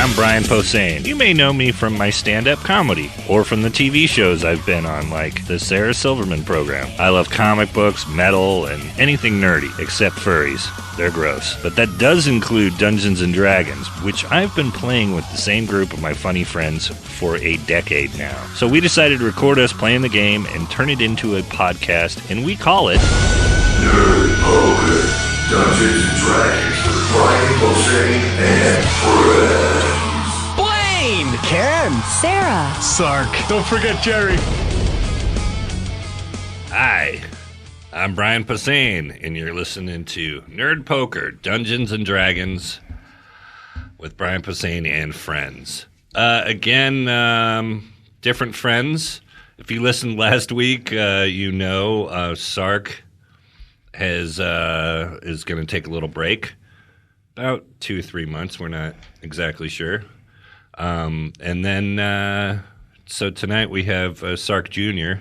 I'm Brian Posehn. You may know me from my stand-up comedy or from the TV shows I've been on, like the Sarah Silverman program. I love comic books, metal, and anything nerdy, except furries. They're gross. But that does include Dungeons & Dragons, which I've been playing with the same group of my funny friends for a decade now. So we decided to record us playing the game and turn it into a podcast, and we call it... Nerd Poker. Dungeons & Dragons with Brian Posehn and friends. Blaine! Ken! Sarah! Sark. Don't forget Jerry. Hi, I'm Brian Posehn, and you're listening to Nerd Poker, Dungeons & Dragons with Brian Posehn and friends. Again, different friends. If you listened last week, you know Sark is going to take a little break, about 2 or 3 months. We're not exactly sure. And then, so tonight we have Sark Jr.,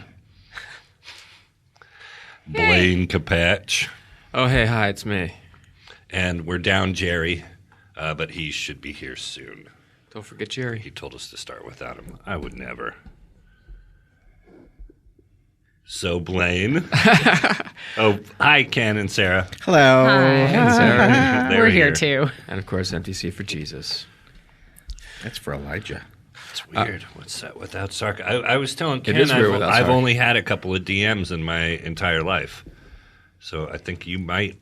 Blaine Capatch. Oh, hey, hi, it's me. And we're down Jerry, but he should be here soon. Don't forget Jerry. He told us to start without him. I would never. So, Blaine. Oh, hi, Ken and Sarah. Hello. And Sarah. We're here too. And, of course, MTC for Jesus. That's for Elijah. It's weird. What's that without Sark? I was telling It Ken is weird without I've Sark. only had a couple of DMs in my entire life. So I think you might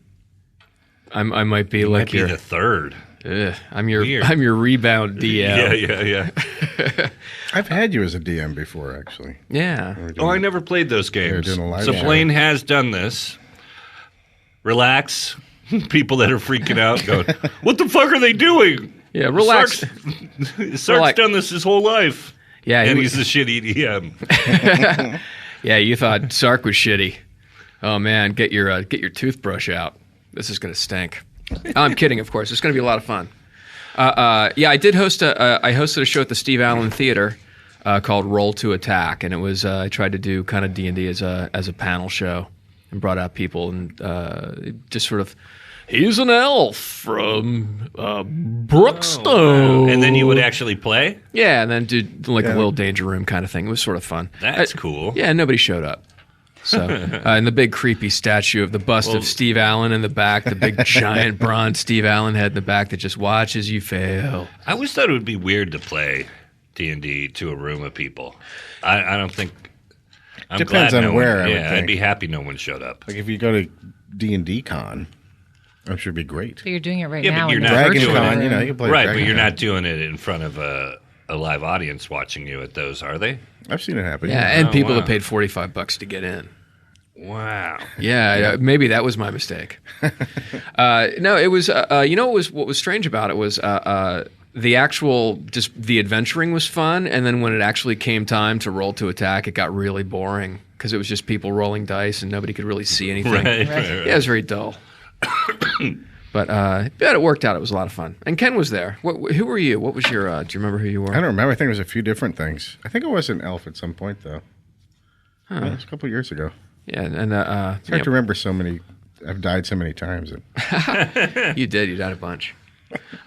I might be like be your... the third. I'm your Weird. I'm your rebound DM. Yeah. I've had you as a DM before, actually. Yeah. Oh, I never played those games. doing a live So show. Blaine has done this. Relax. People that are freaking out going, what the fuck are they doing? Yeah, relax. Sark's done this his whole life. Yeah, And he he's was- a shitty DM. Yeah, you thought Sark was shitty. Oh, man, get your toothbrush out. This is going to stink. I'm kidding, of course. It's going to be a lot of fun. Yeah, I did host I hosted a show at the Steve Allen Theater called Roll to Attack, and it was I tried to do kind of D&D as a panel show and brought out people and just sort of, he's an elf from Brookstone. And then you would actually play? Yeah, and then do like a little danger room kind of thing. It was sort of fun. That's cool. Yeah, nobody showed up. So, and the big creepy statue of the bust of Steve Allen in the back, the big giant bronze Steve Allen head in the back that just watches you fail. I always thought it would be weird to play D&D to a room of people. I don't think... I'm Depends glad on no where, one, I would yeah, I'd think. be happy no one showed up. Like if you go to D&D Con, I'm sure it'd be great. So you're doing it right Yeah, but now. you're in not the Dragon virtual Con, room. you know, you can play Right, Dragon but you're Con. not doing it in front of a live audience watching you at those, are they? I've seen it happen. Yeah, and people wow. that paid $45 to get in. Wow. Yeah, maybe that was my mistake. No, it was. You know, what was strange about it was the actual just the adventuring was fun, and then when it actually came time to roll to attack, it got really boring because it was just people rolling dice and nobody could really see anything. Right. Yeah, it was very dull. But it worked out. It was a lot of fun. And Ken was there. Who were you? What was your? Do you remember who you were? I don't remember. I think it was a few different things. I think it was an elf at some point, though. Yeah, it was a couple of years ago. Yeah, and It's hard to remember so many. I've died so many times. You did. You died a bunch.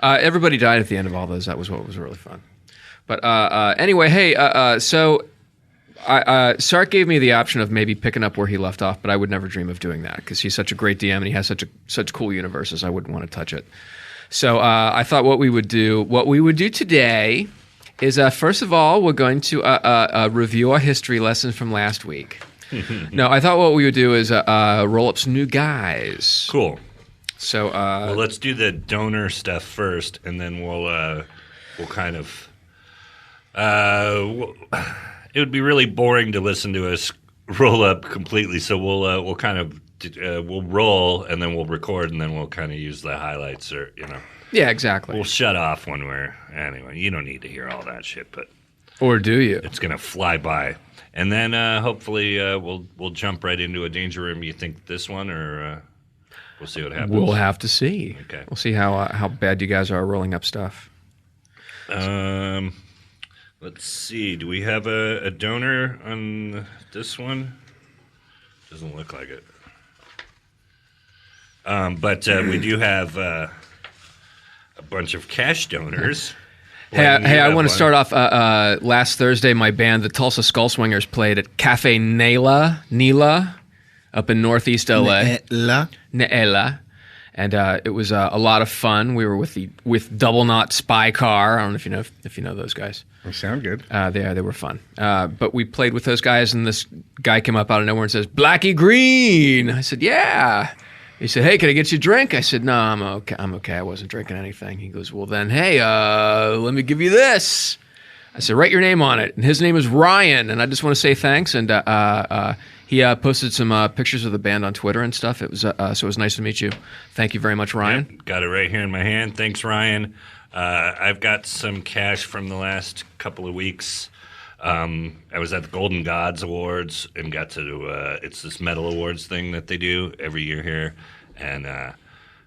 Everybody died at the end of all those. That was what was really fun. But anyway, hey, so Sark gave me the option of maybe picking up where he left off, but I would never dream of doing that because he's such a great DM and he has such cool universes. I wouldn't want to touch it. So I thought what we would do today is first of all we're going to review our history lesson from last week. No, I thought what we would do is roll up some new guys. Cool. So Well, let's do the donor stuff first, and then we'll kind of. It would be really boring to listen to us roll up completely, so we'll kind of we'll roll, and then we'll record, and then we'll kind of use the highlights, or yeah, exactly. we'll shut off when we're anyway. You don't need to hear all that shit, but Or do you? it's gonna fly by, and then hopefully we'll jump right into a danger room. You think this one, or we'll see what happens. We'll have to see. Okay. We'll see how bad you guys are rolling up stuff. Let's see. Do we have a donor on this one? Doesn't look like it. But we do have a bunch of cash donors. Hey, I want to start off. Last Thursday, my band, the Tulsa Skull Swingers, played at Cafe Nela up in Northeast LA. Neela. And it was a lot of fun. We were with Double Knot Spy Car. I don't know if you know those guys. They sound good. They were fun. But we played with those guys, and this guy came up out of nowhere and says, "Blackie Green." I said, "Yeah." He said, "Hey, can I get you a drink?" I said, "No, I'm okay. I wasn't drinking anything." He goes, "Well, then, hey, let me give you this." I said, "Write your name on it." And his name is Ryan, and I just want to say thanks. And he posted some pictures of the band on Twitter and stuff. It was so it was nice to meet you. Thank you very much, Ryan. Yep, got it right here in my hand. Thanks, Ryan. I've got some cash from the last couple of weeks. I was at the Golden Gods Awards and got to it's this metal awards thing that they do every year here, and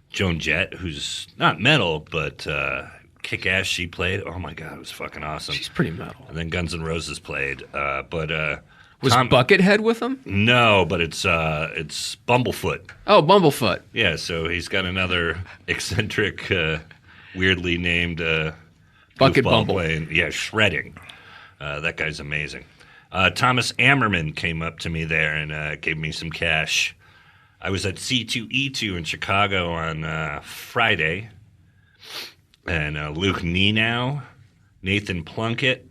Joan Jett, who's not metal but kick-ass, she played. Oh my god, it was fucking awesome. She's pretty metal. And then Guns N' Roses played, but was Buckethead with them? No, but it's Bumblefoot. Oh, Bumblefoot. Yeah, so he's got another eccentric, weirdly named Bucket goofball Bumble. playing. Yeah, shredding. That guy's amazing. Thomas Ammerman came up to me there and gave me some cash. I was at C2E2 in Chicago on Friday, and Luke Nenow, Nathan Plunkett,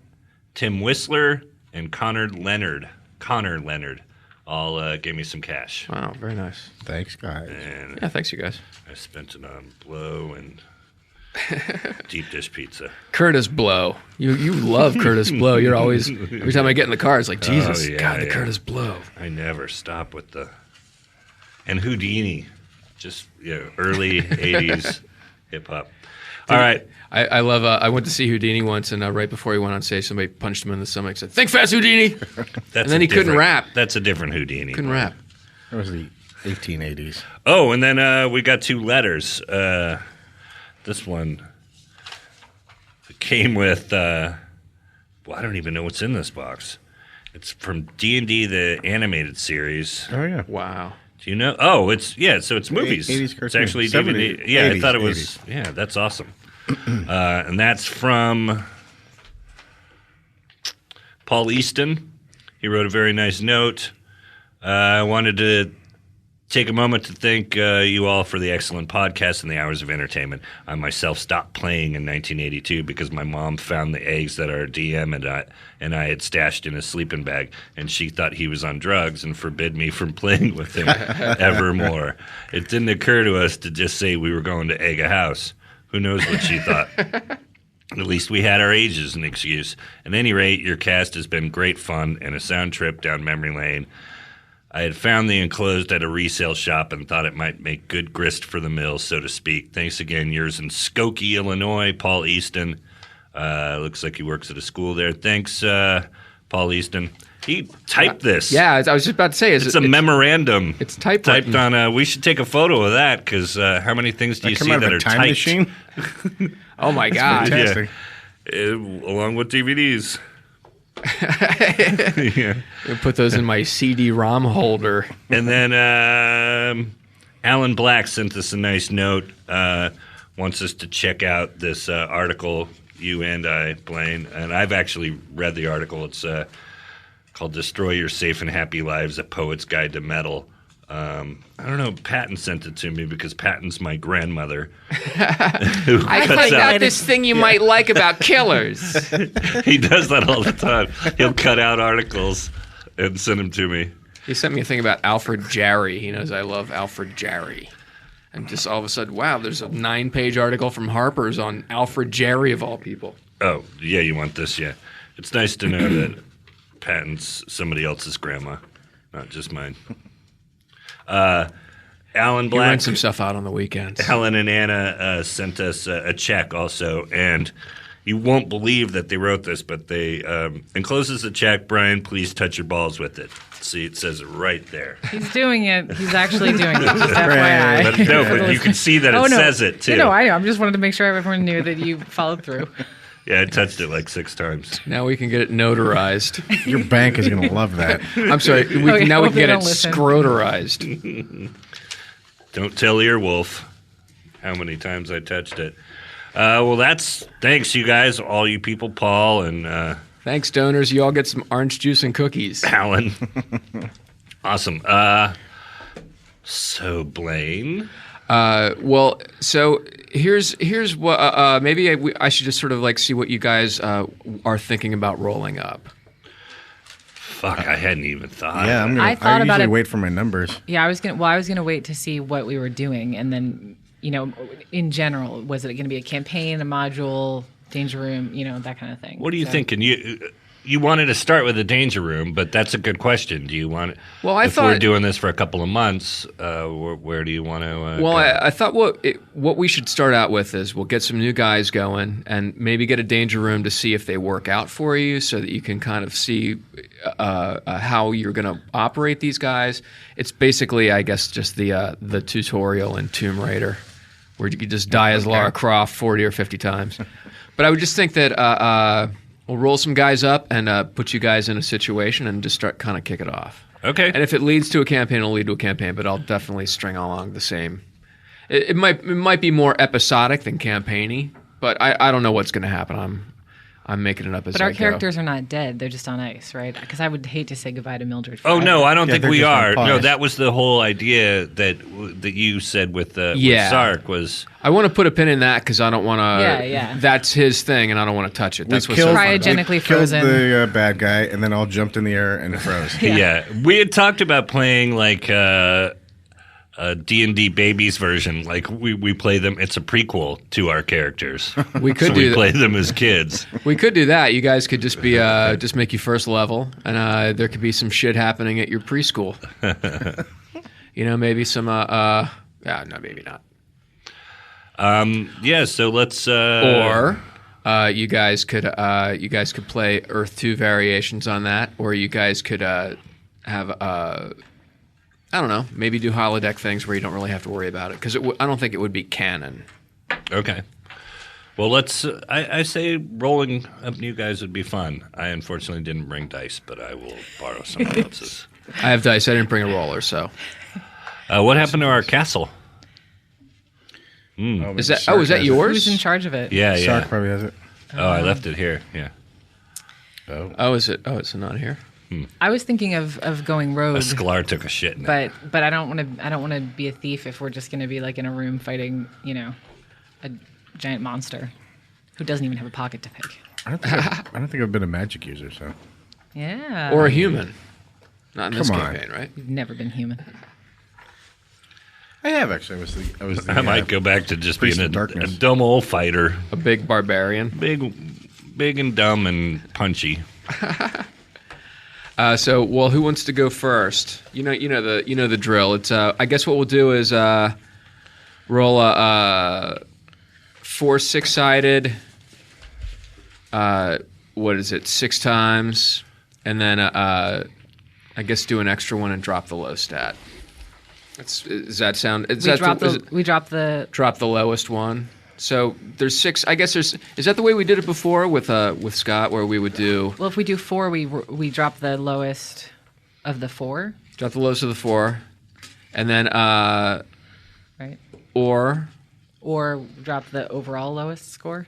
Tim Whistler, and Connor Leonard all gave me some cash. Wow, very nice. Thanks, guys. And Yeah, thanks, you guys. I spent it on blow and deep dish pizza. Curtis Blow. You love Curtis Blow. You're always, every time I get in the car, it's like, Jesus, yeah, God, the yeah. Curtis Blow. I never stop with and Houdini, just early 80s hip hop. All right. I love, I went to see Houdini once, and right before he went on stage, somebody punched him in the stomach and said, "Think fast, Houdini!" And then he couldn't rap. That's a different Houdini. Couldn't rap. That was the 1880s. Oh, and then we got two letters. This one came with, I don't even know what's in this box. It's from D&D, the animated series. Oh, yeah. Wow. Do you know? Oh, so it's movies. 80s It's cartoon. actually 70s, DVD. Yeah, 80s, I thought it was. 80s. Yeah, that's awesome. And that's from Paul Easton. He wrote a very nice note. I wanted to take a moment to thank you all for the excellent podcast and the hours of entertainment. I myself stopped playing in 1982 because my mom found the eggs that our DM and I had stashed in his sleeping bag, and she thought he was on drugs and forbid me from playing with him evermore. It didn't occur to us to just say we were going to egg a house. Who knows what she thought? At least we had our age as an excuse. At any rate, your cast has been great fun and a sound trip down memory lane. I had found the enclosed at a resale shop and thought it might make good grist for the mill, so to speak. Thanks again. Yours in Skokie, Illinois, Paul Easton. Looks like he works at a school there. Thanks, Paul Easton. He typed this. Yeah, I was just about to say. It's a memorandum. It's typewritten. Typed on. We should take a photo of that because how many things do you Come see out that of are a time typed? machine? Oh, my God. Fantastic. Along with DVDs. Yeah. I put those in my CD-ROM holder. And then Alan Black sent us a nice note. Wants us to check out this article, you and I, Blaine. And I've actually read the article. It's called Destroy Your Safe and Happy Lives, A Poet's Guide to Metal. I don't know. Patton sent it to me because Patton's my grandmother. I found out this thing you might like about killers. He does that all the time. He'll cut out articles and send them to me. He sent me a thing about Alfred Jarry. He knows I love Alfred Jarry. And just all of a sudden, wow, there's a 9-page article from Harper's on Alfred Jarry, of all people. Oh, yeah, you want this? Yeah. It's nice to know that Patton's somebody else's grandma, not just mine. Alan He Black. rents some stuff out on the weekends. Helen and Anna sent us a check also, and you won't believe that they wrote this, but they encloses the check. Brian, please touch your balls with it. See, it says it right there. He's doing it. He's actually doing it. Just FYI. But no, but you can see that it says it too. No, I know. I just wanted to make sure everyone knew that you followed through. Yeah, I touched it like 6 times. Now we can get it notarized. Your bank is going to love that. I'm sorry. Okay, Now we hope can get they it don't listen. scrotarized. Don't tell Earwolf how many times I touched it. Well, thanks, you guys, all you people, Paul and Thanks, donors. You all get some orange juice and cookies. Alan. Awesome. So, Blaine. Well, so here's what maybe I should just sort of like see what you guys are thinking about rolling up. Fuck, I hadn't even thought. Yeah, I thought I about usually it- wait for my numbers. Yeah, I was gonna wait to see what we were doing, and then in general, was it gonna be a campaign, a module, danger room, that kind of thing. What are you thinking? You wanted to start with the danger room, but that's a good question. Do you want? Well, I if we're thought- doing this for a couple of months, where do you want to? Well, go? I thought what we should start out with is we'll get some new guys going and maybe get a danger room to see if they work out for you, so that you can kind of see how you're going to operate these guys. It's basically, I guess, just the tutorial in Tomb Raider, where you just die as Lara Croft 40 or 50 times. But I would just think that we'll roll some guys up and put you guys in a situation and just start kind of kick it off. Okay. And if it leads to a campaign, it'll lead to a campaign, but I'll definitely string along the same. It might be more episodic than campaigny, but I don't know what's going to happen. I'm making it up as I But our go. characters are not dead; they're just on ice, right? Because I would hate to say goodbye to Mildred. Oh forever. no, I don't think they're we just on are. No, pause. that was the whole idea that you said with Yeah. Sark was. I want to put a pin in that because I don't want to. Yeah. That's his thing, and I don't want to touch it. That's what's killed, so fun about it. Cryogenically we frozen. killed the bad guy, and then all jumped in the air and froze. Yeah. We had talked about playing like a D&D Babies version. Like we play them. It's a prequel to our characters. We could so do we that. play them as kids. We could do that. You guys could just be just make you first level, and there could be some shit happening at your preschool. Maybe some. No, maybe not. Yeah. So let's. Or you guys could play Earth 2 variations on that, or you guys could have I don't know, maybe do holodeck things where you don't really have to worry about it because I don't think it would be canon. Okay. Well, let's. I say rolling up new guys would be fun. I unfortunately didn't bring dice, but I will borrow someone else's. I have dice. I didn't bring a roller, so What happened to our castle? is that yours? Who's in charge of it? Yeah, Sark yeah. probably has it. Oh, I left it here. Yeah. Oh, is it? Oh, it's not here. I was thinking of going rogue, Sklar took a shit in it. but I don't want to be a thief if we're just going to be like in a room fighting, a giant monster who doesn't even have a pocket to pick. I don't think I've been a magic user, so. Yeah. Or a human. Not in this Come on. campaign, right? You've never been human. I have actually. I was the I might go back to just Priest being of a Darkness. dumb old fighter, A big barbarian. big and dumb and punchy. So, who wants to go first? You know the drill. It's I guess what we'll do is roll a 4 6-sided. What is it? 6 times, and then I guess do an extra one and drop the low stat. Does that sound? We drop the Drop the lowest one. So there's 6. I guess there's. Is that the way we did it before with Scott, where we would do Well, if we do 4, we drop the lowest of the 4, drop the lowest of the 4, and then right? or Or drop the overall lowest score.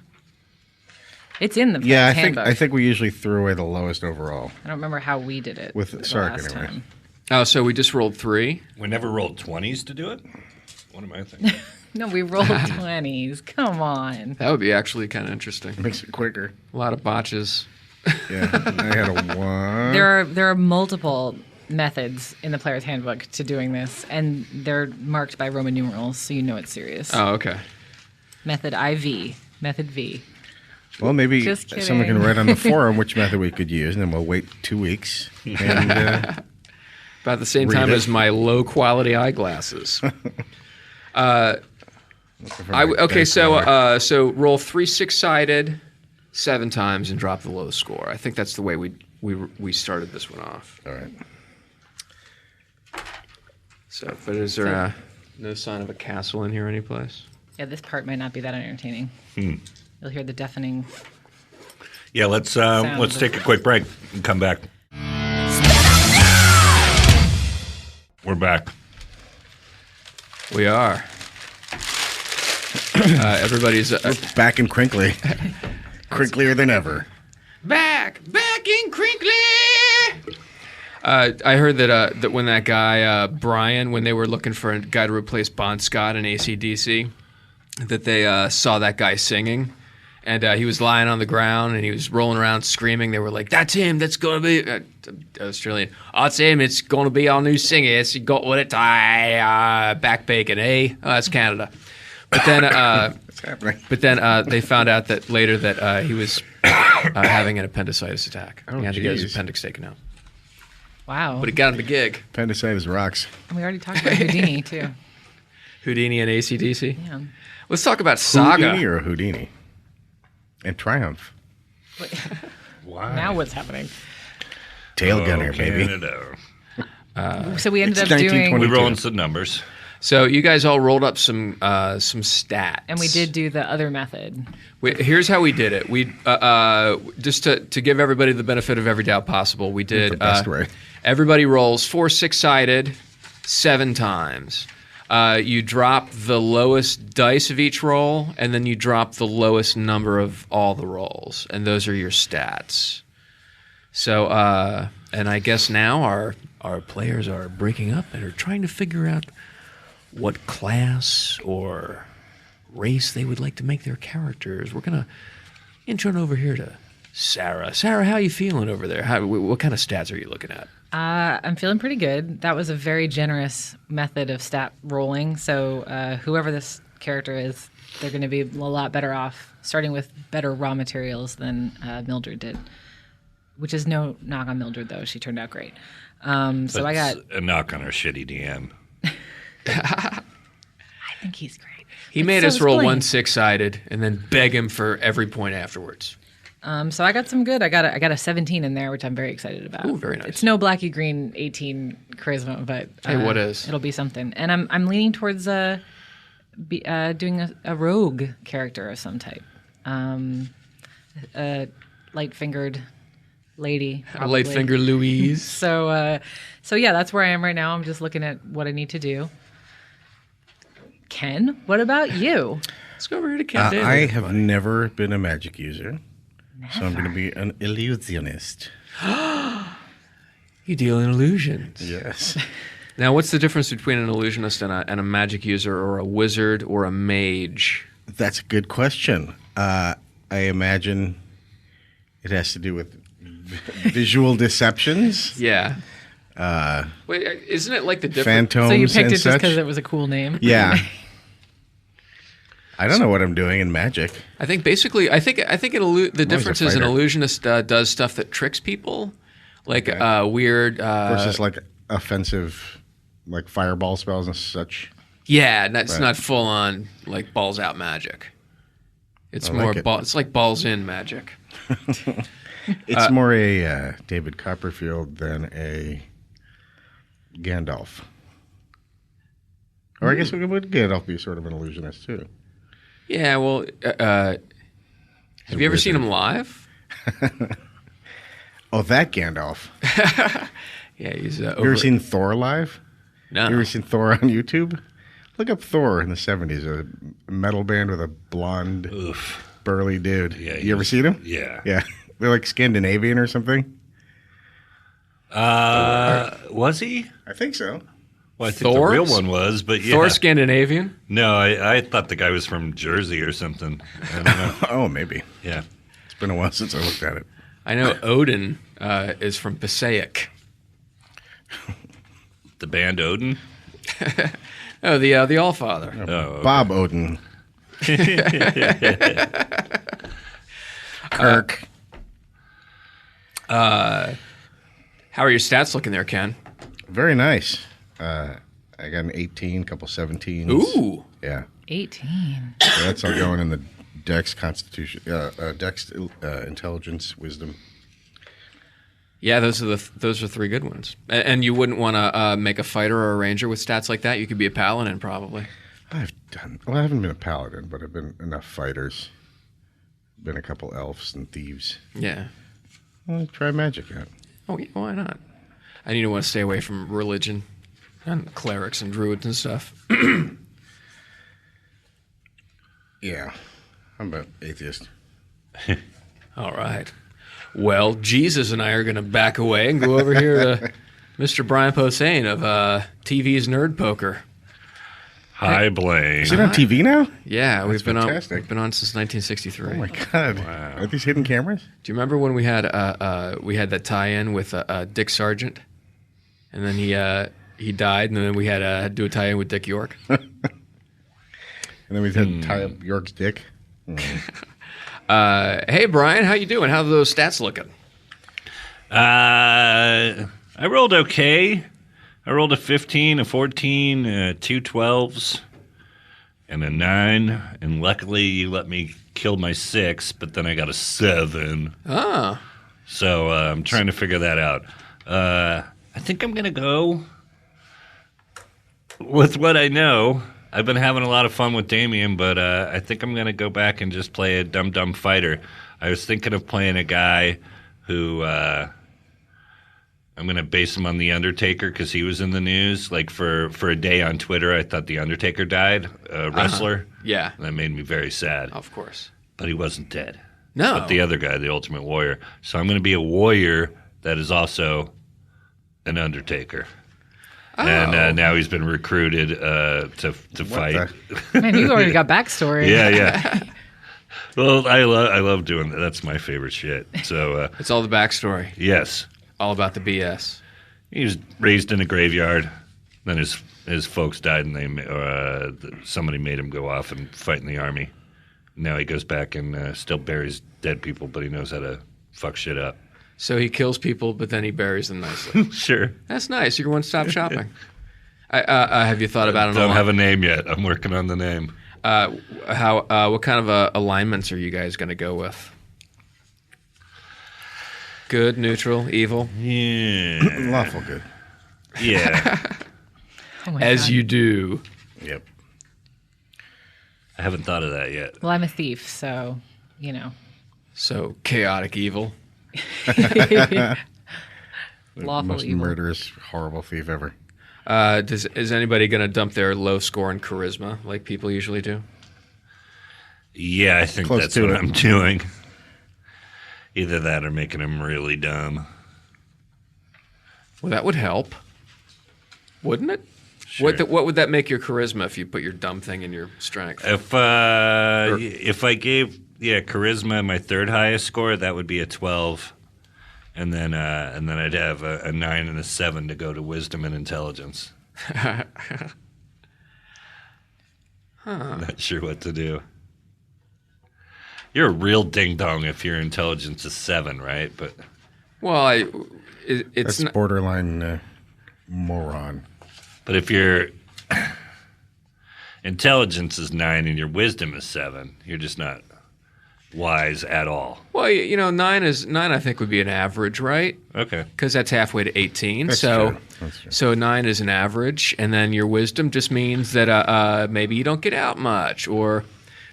It's in the Yeah, player's handbook. I think we usually threw away the lowest overall. I don't remember how we did it With the Sark, last anyway. time. oh, so we just rolled 3. We never rolled 20s to do it. What am I thinking? No, we rolled 20s. Come on. That would be actually kind of interesting. Makes it quicker. A lot of botches. Yeah, I had a 1. There are multiple methods in the player's handbook to doing this, and they're marked by Roman numerals, so you know it's serious. Oh, okay. Method IV, method V. Well, maybe Just someone can kidding. write on the forum which method we could use, and then we'll wait 2 weeks. And About the same Read time it. as my low quality eyeglasses. So roll 3 6-sided 7 times and drop the low score. I think that's the way we started this one off. all right. So, but is there no sign of a castle in here anyplace? Yeah, this part might not be that entertaining. You'll hear the deafening. Yeah, let's take a quick break and come back. We're back. We are. Everybody's Back and crinkly. Crinklier than ever. back in crinkly. I heard that when that guy Brian, when they were looking for a guy to replace Bon Scott in AC/DC, that they saw that guy singing, and he was lying on the ground and he was rolling around screaming. They were like, "That's him. That's gonna be Australian. That's him. It's gonna be our new singer. He got with it. Back bacon, eh? Oh, that's Canada." But then, What's happening? but then they found out that later that he was having an appendicitis attack. Oh, He had to get his geez. appendix taken out. Wow. But he got him the gig. Appendicitis rocks. And we already talked about Houdini too. Houdini and AC/DC. Yeah. Let's talk about Saga. Houdini or Houdini? And Triumph. Why? Now what's happening? Tail gunner, baby. Canada. So we ended It's up doing, 1920. We rolling some numbers. So you guys all rolled up some stats, and we did do the other method. Here's how we did it. We just to give everybody the benefit of every doubt possible. We did The best way. Everybody rolls 4 6-sided 7 times. You drop the lowest dice of each roll, and then you drop the lowest number of all the rolls, and those are your stats. So, and I guess now our players are breaking up and are trying to figure out what class or race they would like to make their characters. We're gonna intro it over here to Sarah. Sarah, how you feeling over there? What kind of stats are you looking at? I'm feeling pretty good. That was a very generous method of stat rolling. So whoever this character is, they're going to be a lot better off starting with better raw materials than Mildred did. Which is no knock on Mildred, though. She turned out great. So I got... a knock on our shitty DM. I think he's great. He But made so us is roll Blaine. 1 6-sided and then beg him for every point afterwards. So I got some good. I got a 17 in there, which I'm very excited about. Ooh, very nice. It's no Blackie Green 18 charisma, but Hey, what is? It'll be something. And I'm leaning towards doing a rogue character of some type, a light-fingered lady, A light probably. finger Louise. So yeah, that's where I am right now. I'm just looking at what I need to do. Ken, what about you? Let's go over here to Ken Daly. I have never been a magic user, so I'm going to be an illusionist. You deal in illusions. Yes. Now, what's the difference between an illusionist and a magic user or a wizard or a mage? That's a good question. I imagine it has to do with visual deceptions, Yeah. Wait, isn't it like the difference? phantoms, So you picked and it just such. because it was a cool name? Yeah. I don't know what I'm doing in magic. I think basically, the difference is an fighter. illusionist does stuff that tricks people, like Okay. weird. Versus like offensive, like fireball spells and such. Yeah, that's Right. not full on like balls out magic. It's I more like it. it's like balls in magic. It's more a David Copperfield than a Gandalf. Or I guess would Gandalf be sort of an illusionist too? Yeah, well, have you ever seen him live? Oh, that Gandalf. Yeah, he's You ever seen Thor live? No. You ever seen Thor on YouTube? Look up Thor in the 70s, a metal band with a blonde, burly dude. Yeah, you ever seen him? Yeah. Yeah. They're like Scandinavian or something. Was he? I think so. Well, I think Thor? the real one was, but yeah. Thor Scandinavian? No, I thought the guy was from Jersey or something. I don't know. Oh, maybe. Yeah. It's been a while since I looked at it. I know Odin is from Passaic. The band Odin? Oh, the Allfather. Oh, okay. Bob Odin. Kirk. How are your stats looking there, Ken? Very nice. I got an 18, couple 17s. Ooh. Yeah. 18. So that's all going in the Dex Constitution, Dex Intelligence, Wisdom. Yeah, those are 3 good ones. And you wouldn't want to make a fighter or a ranger with stats like that. You could be a paladin probably. I haven't been a paladin, but I've been enough fighters. Been a couple elves and thieves. Yeah. Well, try magic out. Oh, yeah, why not? I need to want to stay away from religion and clerics and druids and stuff. Yeah. I'm an atheist. All right. Well, Jesus and I are going to back away and go over here to Mr. Brian Posehn of TV's Nerd Poker. Hi, Blaine. Is it on TV now? Yeah, we've been fantastic. we've been on since 1963. Oh my God! Are these hidden cameras? Do you remember when we had that tie-in with Dick Sargent, and then he died, and then we had to do a tie-in with Dick York? And then we had to tie up York's dick. Hey, Brian, how you doing? How are those stats looking? I rolled okay. I rolled a 15, a 14, 2 12s, and a 9. And luckily, you let me kill my 6, but then I got a 7. Ah. So I'm trying to figure that out. I think I'm going to go with what I know. I've been having a lot of fun with Damien, but I think I'm going to go back and just play a dumb fighter. I was thinking of playing a guy who I'm going to base him on The Undertaker because he was in the news. Like for a day on Twitter, I thought The Undertaker died, a wrestler. Yeah. And that made me very sad. Of course. But he wasn't dead. No. But the other guy, the Ultimate Warrior. So I'm going to be a warrior that is also an Undertaker. Oh. And now he's been recruited to fight. Man, you already got backstory. Yeah. Well, I love doing that. That's my favorite shit. So It's all the backstory. yes, All about the BS. he was raised in a graveyard. Then his folks died, and somebody made him go off and fight in the army. Now he goes back and still buries dead people, but he knows how to fuck shit up. So he kills people, but then he buries them nicely. Sure. That's nice. You're one-stop shopping. Have you thought about it? Don't have a name yet. I'm working on the name. What kind of alignments are you guys going to go with? Good, neutral, evil? Yeah. Lawful good. Yeah. Oh my As God. you do. Yep. I haven't thought of that yet. Well, I'm a thief, so, you know. So, chaotic evil. Lawful Most evil. murderous, horrible thief ever. Is anybody going to dump their low score in charisma like people usually do? Yeah, I think Close that's to what it. I'm doing. Either that or making him really dumb. Well, that would help. Wouldn't it? Sure. What would that make your charisma if you put your dumb thing in your strength? If I gave charisma my third highest score, that would be a 12, and then I'd have a 9 and a 7 to go to wisdom and intelligence. Not sure what to do. You're a real ding dong if your intelligence is 7, right? But Well, it's That's not, borderline moron. but if your intelligence is 9 and your wisdom is 7, you're just not wise at all. well, 9 I think would be an average, right? Okay. Because that's halfway to 18. That's so true. That's true. so 9 is an average, and then your wisdom just means that maybe you don't get out much, or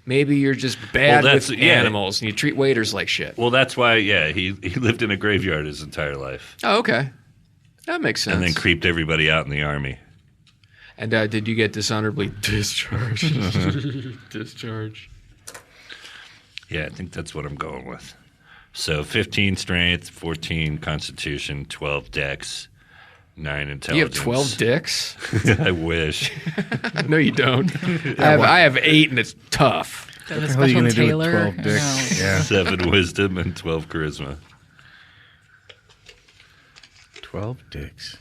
maybe you're just bad Well, that's- with yeah. animals and you treat waiters like shit. Well, that's why, he lived in a graveyard his entire life. Oh, okay. That makes sense. And then creeped everybody out in the army. And did you get dishonorably discharged? Discharged. Yeah, I think that's what I'm going with. So 15 strength, 14 constitution, 12 dex, 9 You intelligence. have 12 dicks? I wish. No, you don't. I have 8, and it's tough. Got a What the hell are you special gonna do with tailor. 12 I dicks? know. Yeah. 7 wisdom and 12 charisma. 12 dicks.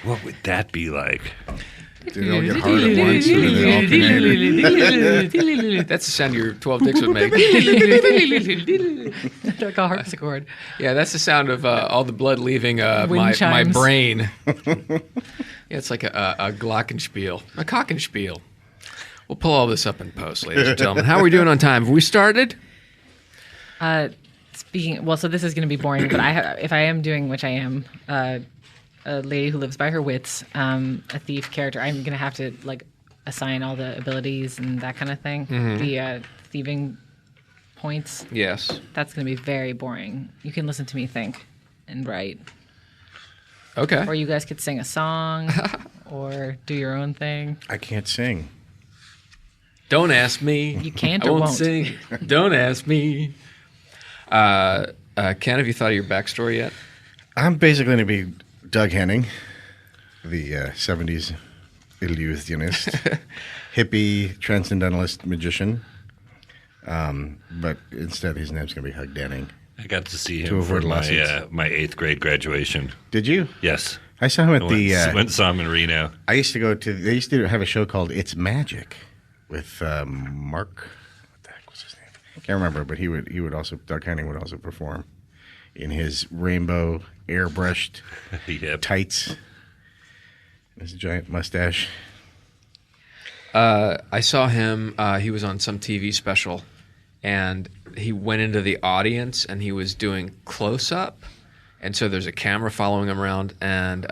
What would that be like? Did they all get hard at once? Or did they alternate? That's the sound your 12 dicks would make. Like a harpsichord. Yeah, that's the sound of all the blood leaving Wind my chimes. brain. Yeah, it's like a glockenspiel, a cockenspiel. We'll pull all this up in post, ladies and gentlemen. How are we doing on time? Have we started? So this is going to be boring, but if I am doing, which I am, a lady who lives by her wits, a thief character, I'm going to have to assign all the abilities and that kind of thing. The thieving points. Yes. That's going to be very boring. You can listen to me think and write. Okay. Or you guys could sing a song or do your own thing. I can't sing. Don't ask me. You can't I or won't won't. sing. Don't ask me. Ken, have you thought of your backstory yet? I'm basically going to be Doug Henning, the 70s illusionist, hippie, transcendentalist magician. But instead, his name's going to be Hug Denning. I got to see To him for avoid lawsuits. my 8th grade graduation. Did you? Yes. I saw him at I the. went and saw him in Reno. I used to go to. They used to have a show called It's Magic with Mark. What the heck was his name? I can't remember, but he would also Doug Henning would also perform in his rainbow airbrushed Yep. tights, his giant mustache. I saw him. He was on some TV special, and he went into the audience and he was doing close up, and so there's a camera following him around, and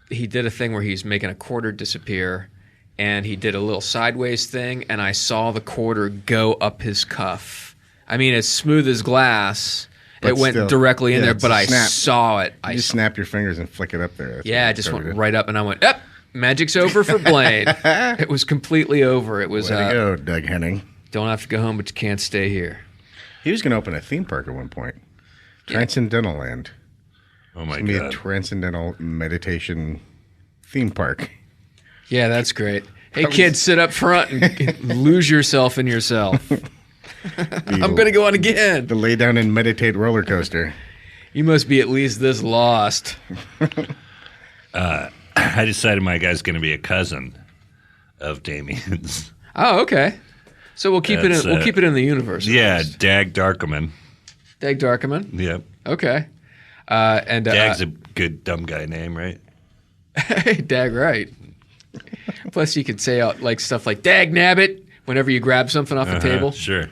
he did a thing where he's making a quarter disappear, and he did a little sideways thing, and I saw the quarter go up his cuff. I mean, as smooth as glass. But it went still, directly in yeah, there, it's but a I snap. saw it. You just snap your fingers and flick it up there. That's Yeah, what it just I went did. right up, and I went, "Up, magic's over for Blaine." It was completely over. It was Way to go, Doug Henning. don't have to go home, but you can't stay here. He was going to open a theme park at one point, Transcendental Land. Oh my It's gonna be a god. transcendental meditation theme park. Yeah, that's great. Hey, kids, sit up front and lose yourself in yourself. I'm going to go on again. The lay down and meditate roller coaster. You must be at least this lost. I decided my guy's going to be a cousin of Damien's. Oh, okay. So we'll keep That's, it. We'll keep it in the universe. at Yeah, least. Dag Darkerman. Dag Darkerman. Yep. Okay. And Dag's a good dumb guy name, right? hey, Dag, right. Plus, you could say like stuff like "Dag Nabbit" whenever you grab something off the table, Sure.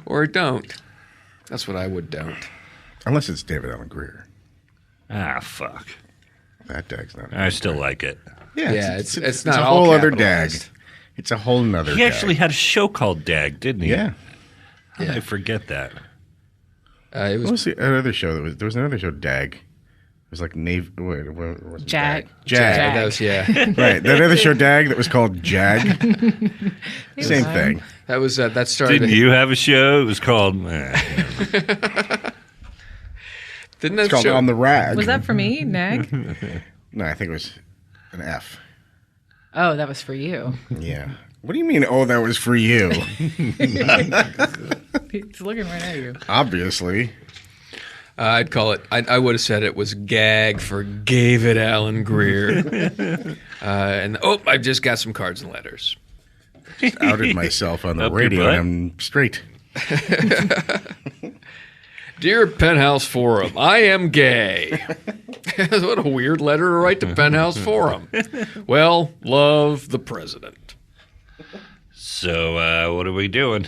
or don't. That's what I would don't. Unless it's David Allen Greer. Ah, fuck. That Dag's not. I still like it. Yeah, it's it's not a all whole other Dag. capitalized. It's a whole nother He Dag. actually had a show called Dag, didn't he? Yeah. How did I forget that? It What was was the other show that was? There was another show, Dag. It was like Navy. Wait, what was it? Jag. Jag. that was Right. That other show, Dag, that was called Jag. Same thing. that was that started. Didn't you have a show? It was called. Didn't that It's called show? On the Rag. Was that for me, Nag? No, I think it was an F. Oh, that was for you. Yeah. What do you mean, oh, that was for you? He's looking right at you. Obviously. I'd call it. I would have said it was gag for David Allen Greer. And I've just got some cards and letters. Outed myself on the Up your radio. butt? I'm straight. Dear Penthouse Forum, I am gay. What a weird letter to write to Penthouse Forum. Well, love the president. So, what are we doing?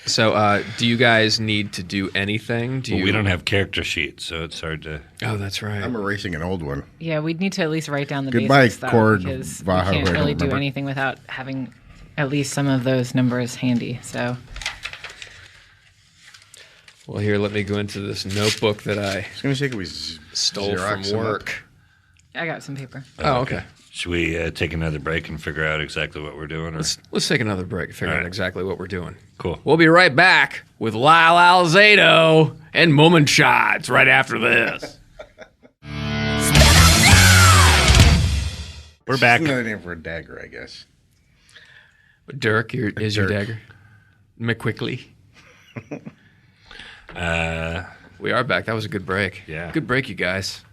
So, do you guys need to do anything? Do Well, you? we don't have character sheets, so it's hard to. Oh, that's right. I'm erasing an old one. Yeah, we'd need to at least write down the Goodbye, basics, though, Korg, because Vaha, we can't I don't really do remember. anything without having at least some of those numbers handy. So Well, here, let me go into this notebook that I I was going to say it was stole Xerox from them up. work. I got some paper. Oh, okay. Should we take another break and figure out exactly what we're doing? Or? Let's take another break and figure All out right. exactly what we're doing. Cool. We'll be right back with Lyle Alzado and Moment Shots right after this. We're back. Another name for a dagger, I guess. Dirk, is your Dirk. dagger? McQuickly. We are back. That was a good break. Yeah. Good break, you guys.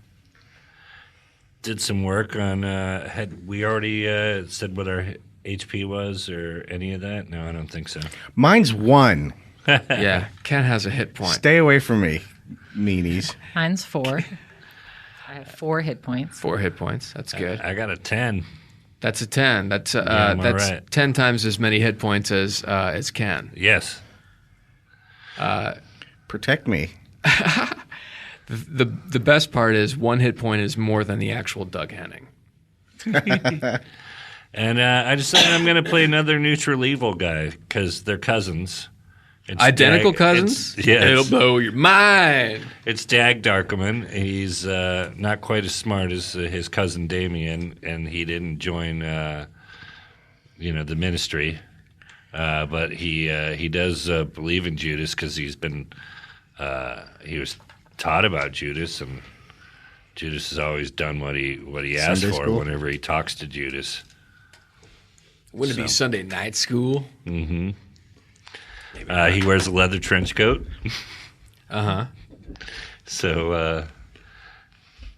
Did some work on. Had we already said what our HP was or any of that? No, I don't think so. Mine's 1. Yeah. Ken has a hit point. Stay away from me, meanies. Mine's 4. I have 4 hit points. 4 hit points. That's good. I got a 10. That's a 10. That's I'm all that's right. 10 times as many hit points as Ken. Yes. Protect me. The best part is 1 hit point is more than the actual Doug Henning. And I decided I'm going to play another neutral evil guy because they're cousins. It's Identical Dag- cousins? It's, yeah, It'll it's, blow your mind. it's Dag Darkerman. He's not quite as smart as his cousin Damien, and he didn't join, the ministry. But he does believe in Judas because he was taught about Judas, and Judas has always done what he asked Sunday for school? whenever he talks to Judas. Wouldn't it be Sunday night school? He wears a leather trench coat. Uh-huh. So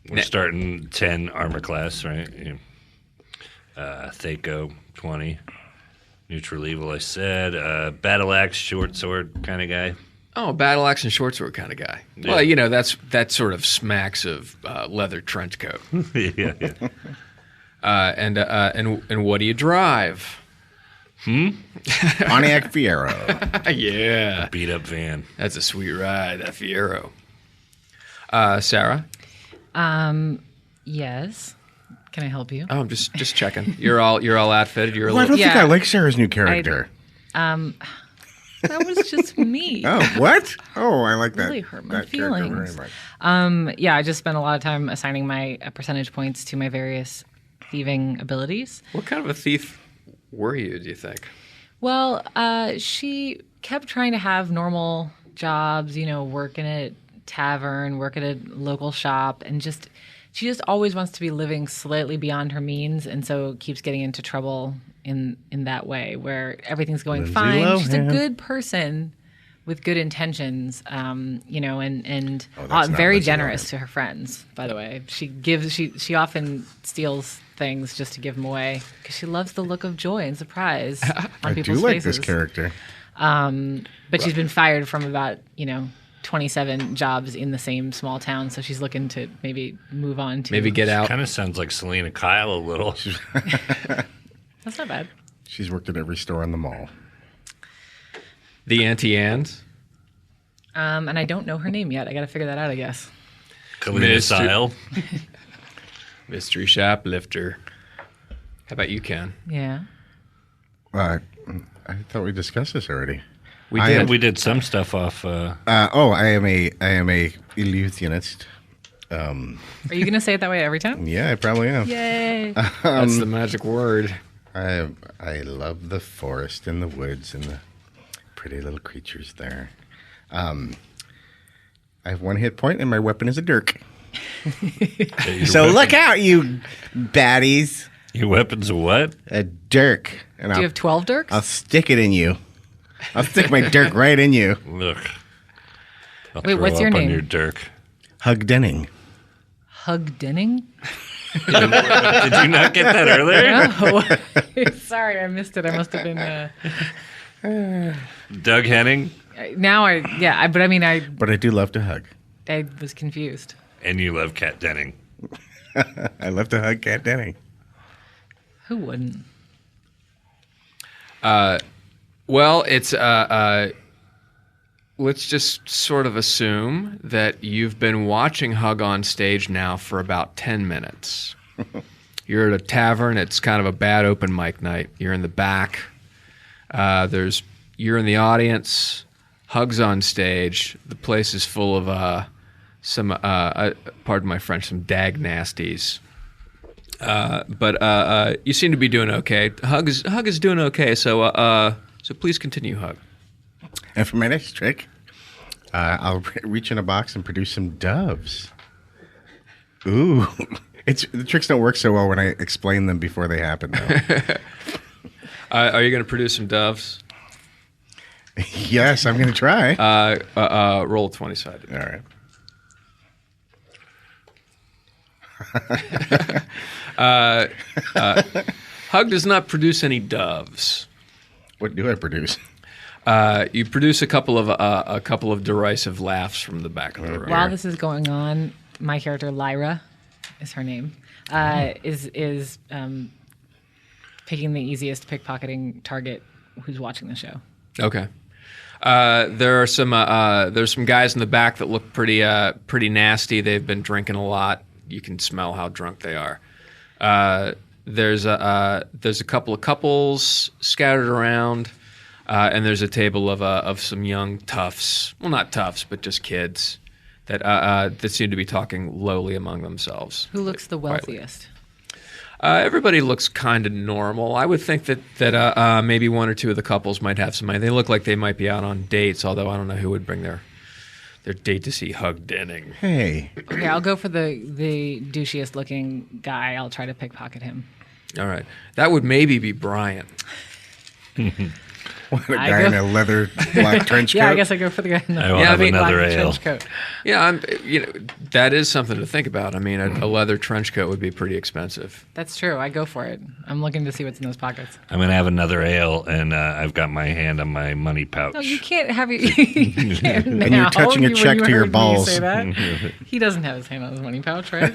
we're starting 10 armor class, right? Thaco 20. Neutral evil, I said. Battle axe, short sword kind of guy. Oh, battle axe and short sword kind of guy. Yeah. Well, that sort of smacks of leather trench coat. yeah. And what do you drive? Pontiac Fiero. Yeah, Beat up van. that's a sweet ride, that Fiero. Sarah? Yes. Can I help you? Oh, I'm just checking. You're all outfitted. You're a Well, I little. don't think Yeah. I like Sarah's new character. That was just me. Oh, what? Oh, I like that. Really hurt my that character feelings. very much. Yeah, I just spent a lot of time assigning my percentage points to my various thieving abilities. What kind of a thief were you? Do you think? Well, she kept trying to have normal jobs, work in a tavern, work at a local shop, and she just always wants to be living slightly beyond her means, and so keeps getting into trouble in that way where everything's going Lindsay fine. She's a Lohan. good person with good intentions, and that's not very Lindsay generous Lohan. to her friends. By the way, she often steals things just to give them away because she loves the look of joy and surprise on I do people's like faces. this character. But she's been fired from about 27 jobs in the same small town, so she's looking to maybe move on to Maybe get out. Kind of sounds like Selena Kyle a little. That's not bad. She's worked at every store in the mall. The Auntie Anne's. And I don't know her name yet. I got to figure that out, I guess. Kalina Mr. Style. Mystery shoplifter. How about you, Ken? Yeah. I thought we discussed this already. We I did. am- We did some stuff off. I am a illusionist. Are you going to say it that way every time? Yeah, I probably am. Yay. That's the magic word. I love the forest and the woods and the pretty little creatures there. I have one hit point and my weapon is a dirk. So look out, you baddies! Your weapon's a what? A dirk, and Do you have 12 dirks? I'll stick it in you. I'll stick my dirk right in you. Look. I'll Wait, throw what's your up on name? your Dirk. Hug Denning. Hug Denning? Did you not get that earlier? No. Sorry, I missed it. I must have been. Doug Henning, But I do love to hug. I was confused. and you love Kat Denning. I love to hug Cat Denning. Who wouldn't? Well, it's let's just sort of assume that you've been watching Hug on stage now for about 10 minutes. You're at a tavern. It's kind of a bad open mic night. You're in the back. You're in the audience. Hug's on stage. The place is full of some, pardon my French, some dag nasties. But you seem to be doing okay. Hug is doing okay. So please continue, Hug. And for my next trick, I'll reach in a box and produce some doves. Ooh. The tricks don't work so well when I explain them before they happen, though. Are you going to produce some doves? Yes, I'm going to try. Roll 20-sided. All right. Hug does not produce any doves. What do I produce? You produce a couple of derisive laughs from the back of the room. While this is going on, my character Lyra is her name. Is picking the easiest pickpocketing target who's watching the show. Okay. There's some guys in the back that look pretty nasty. They've been drinking a lot. You can smell how drunk they are. There's a couple of couples scattered around. And there's a table of some young toughs. Well, not toughs, but just kids that seem to be talking lowly among themselves. Who looks the wealthiest? Everybody looks kind of normal. I would think that maybe one or two of the couples might have some money. They look like they might be out on dates, although I don't know who would bring their date to see Hug Denning. Hey. Okay, I'll go for the douchiest looking guy. I'll try to pickpocket him. All right. That would maybe be Brian. What, a guy in a leather black trench coat? Yeah, I guess I go for the guy in the I will have another black ale. trench coat. Yeah, that is something to think about. I mean, a leather trench coat would be pretty expensive. That's true. I go for it. I'm looking to see what's in those pockets. I'm going to have another ale, and I've got my hand on my money pouch. No, you can't have it. You can't now. And you're touching a When check you to your heard me balls. say that. He doesn't have his hand on his money pouch, right?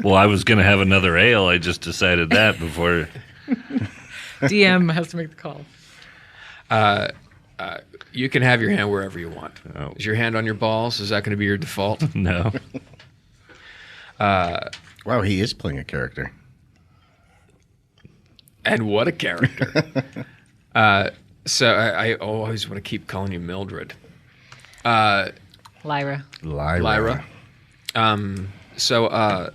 Well, I was going to have another ale. I just decided that before. DM has to make the call. You can have your hand wherever you want. Oh. Is your hand on your balls? Is that going to be your default? No. Wow, he is playing a character. And what a character. So I always want to keep calling you Mildred. Lyra. Lyra. So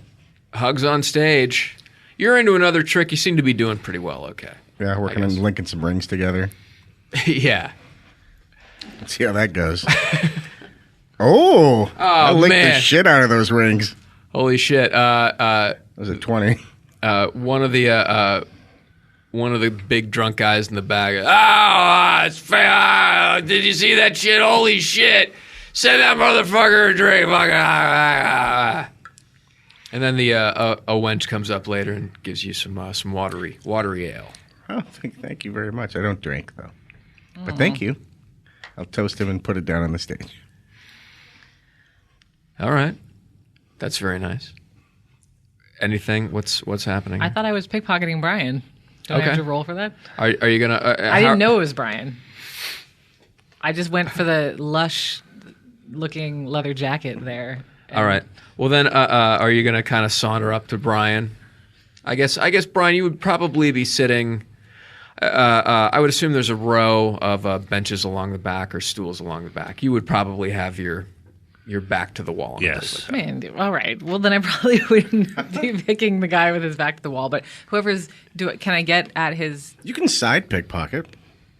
Hugs on stage. You're into another trick. You seem to be doing pretty well. Okay. Yeah, working on linking some rings together. Yeah. Let's see how that goes. I licked man. the shit out of those rings. Holy shit. Was it 20? One of the big drunk guys in the back. Oh, it's fair. Did you see that shit? Holy shit! Send that motherfucker a drink. And then a wench comes up later and gives you some watery ale. Oh, thank you very much. I don't drink, though. But thank you. I'll toast him and put it down on the stage. All right, that's very nice. Anything? What's happening? I thought I was pickpocketing Brian. Don't I have to roll for that? Are you gonna? I didn't know it was Brian. I just went for the lush-looking leather jacket there. All right. Well, then, are you gonna kind of saunter up to Brian? I guess Brian, you would probably be sitting. I would assume there's a row of benches along the back or stools along the back. You would probably have your back to the wall. And Yes. Man, all right. Well, then I probably wouldn't be picking the guy with his back to the wall. But whoever's can I get at his You can side pickpocket.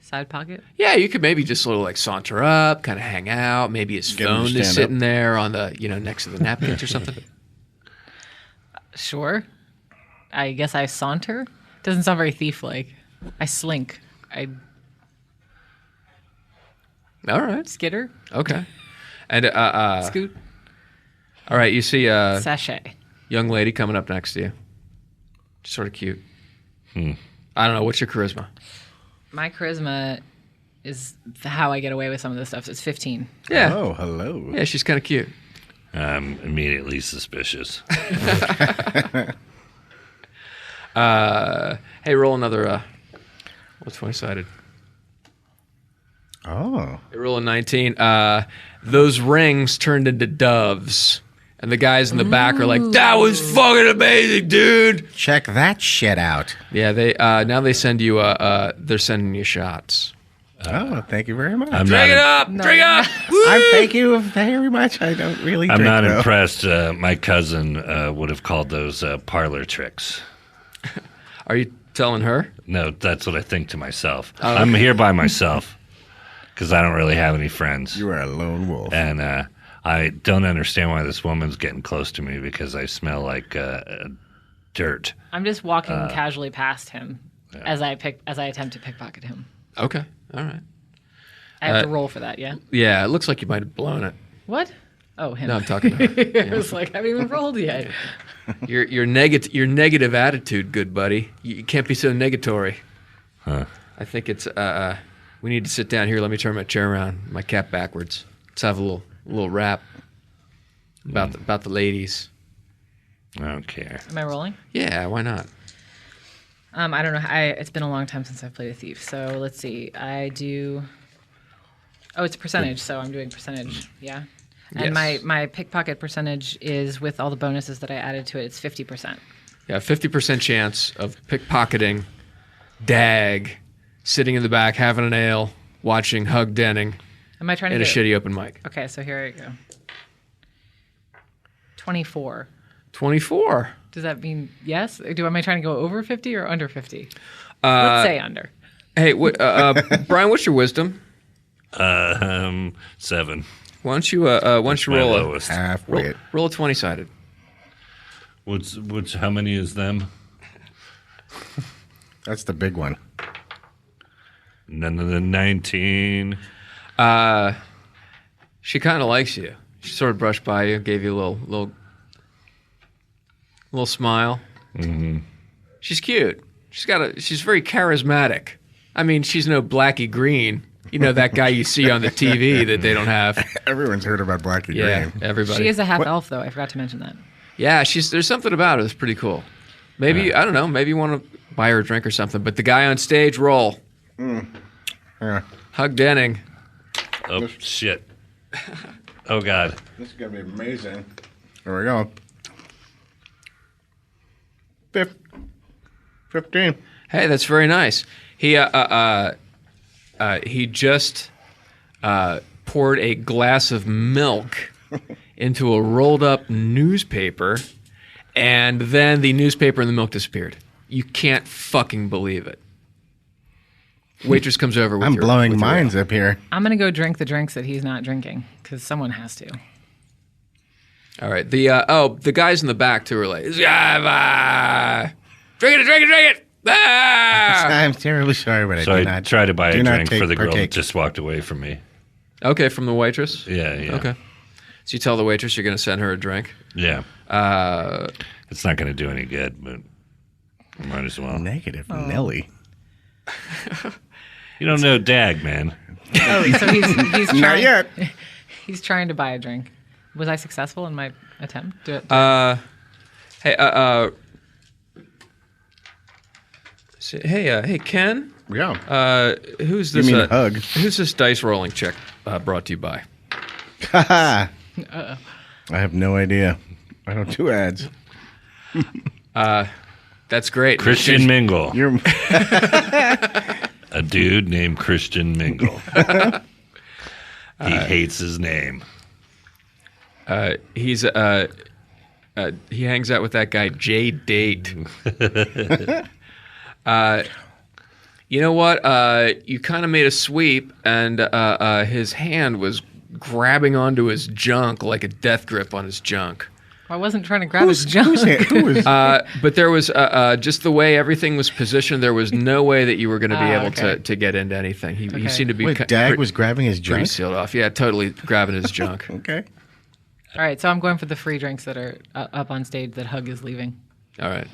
side pocket? Yeah, you could maybe just sort of like saunter up, kind of hang out. Maybe his Get him to phone stand is sitting up. there on the next to the napkins or something. Sure. I guess I saunter. Doesn't sound very thief-like. I slink. I All right. skitter. Okay. And Scoot. all right, you see a Sachet. young lady coming up next to you. Sort of cute. I don't know. What's your charisma? My charisma is how I get away with some of this stuff. It's 15. Yeah. Oh, hello. Yeah, she's kind of cute. I'm immediately suspicious. Hey, roll another. What's 20-sided? Oh. Hey, roll a 19. Those rings turned into doves. And the guys in the back are like, that was fucking amazing, dude. Check that shit out. Yeah, they now they send you they're sending you shots. Oh, thank you very much. I'm Drink it not. up! Drink up! I thank you very much. I don't really I'm drink, not though. impressed. My cousin would have called those parlor tricks. Are you telling her? No, that's what I think to myself. I'm here by myself because I don't really have any friends. You are a lone wolf. And I don't understand why this woman's getting close to me because I smell like dirt. I'm just walking casually past him as I attempt to pickpocket him. Okay. All right. I have to roll for that, yeah? Yeah, it looks like you might have blown it. What? Oh, him. No, I'm talking to her. I was like, I haven't even rolled yet. Your negative attitude, good buddy. You can't be so negatory. Huh. I think it's we need to sit down here. Let me turn my chair around, my cap backwards. Let's have a little rap about the ladies. I don't care. Am I rolling? Yeah, why not? I don't know. It's been a long time since I've played a thief. So let's see. I do. Oh, it's a percentage. So I'm doing percentage. Yeah. And Yes. my pickpocket percentage is with all the bonuses that I added to it. It's 50%. Yeah, 50% chance of pickpocketing, dag, sitting in the back, having an ale, watching Hug Denning Am I trying to in a get shitty open mic. Okay, so here I go. 24. 24. Does that mean yes? Am I trying to go over 50 or under 50? Let's say under. Hey, Brian, what's your wisdom? 7. Why don't you roll lowest. Halfway. roll a 20-sided? How many is them? That's the big one. None of the 19. She kind of likes you. She sort of brushed by you, gave you a little smile. Mm-hmm. She's cute. She's very charismatic. I mean, she's no Blackie Green. You know, that guy you see on the TV that they don't have. Everyone's heard about Blackie Yeah, Green. everybody. She is a half elf, though. I forgot to mention that. Yeah, there's something about her that's pretty cool. Maybe, I don't know, maybe you want to buy her a drink or something. But the guy on stage, roll. Yeah. Hug Denning. Oh, shit. Oh, God. This is going to be amazing. There we go. 15. Hey, that's very nice. He just poured a glass of milk into a rolled up newspaper, and then the newspaper and the milk disappeared. You can't fucking believe it. Waitress comes over with I'm your, blowing with your minds ale. up here. I'm going to go drink the drinks that he's not drinking because someone has to. All right. The guys in the back too are like, drink it. Ah! I'm terribly sorry, but So I I do not tried to buy a do not drink for the girl that partake. just walked away from me. Okay, from the waitress? Yeah. Okay. So you tell the waitress you're going to send her a drink? Yeah. It's not going to do any good, but might as well. Negative Nelly. You don't know Dag, man. Oh, so he's trying. Not yet. He's trying to buy a drink. Was I successful in my attempt? Hey, Ken. Yeah. Who's this? You mean Hug? Who's this dice rolling chick brought to you by? I have no idea. I don't do ads. That's great. Christian Mingle. You're A dude named Christian Mingle. He hates his name. He hangs out with that guy Jay Date. You know what? You kind of made a sweep, and his hand was grabbing onto his junk like a death grip on his junk. I wasn't trying to grab his junk. who was But there was just the way everything was positioned. There was no way that you were going to be able okay. to get into anything. He Okay. seemed to be Wait, Dag was grabbing his pretty junk? sealed off. Yeah, totally grabbing his junk. Okay. All right, so I'm going for the free drinks that are up on stage that Hug is leaving. All right.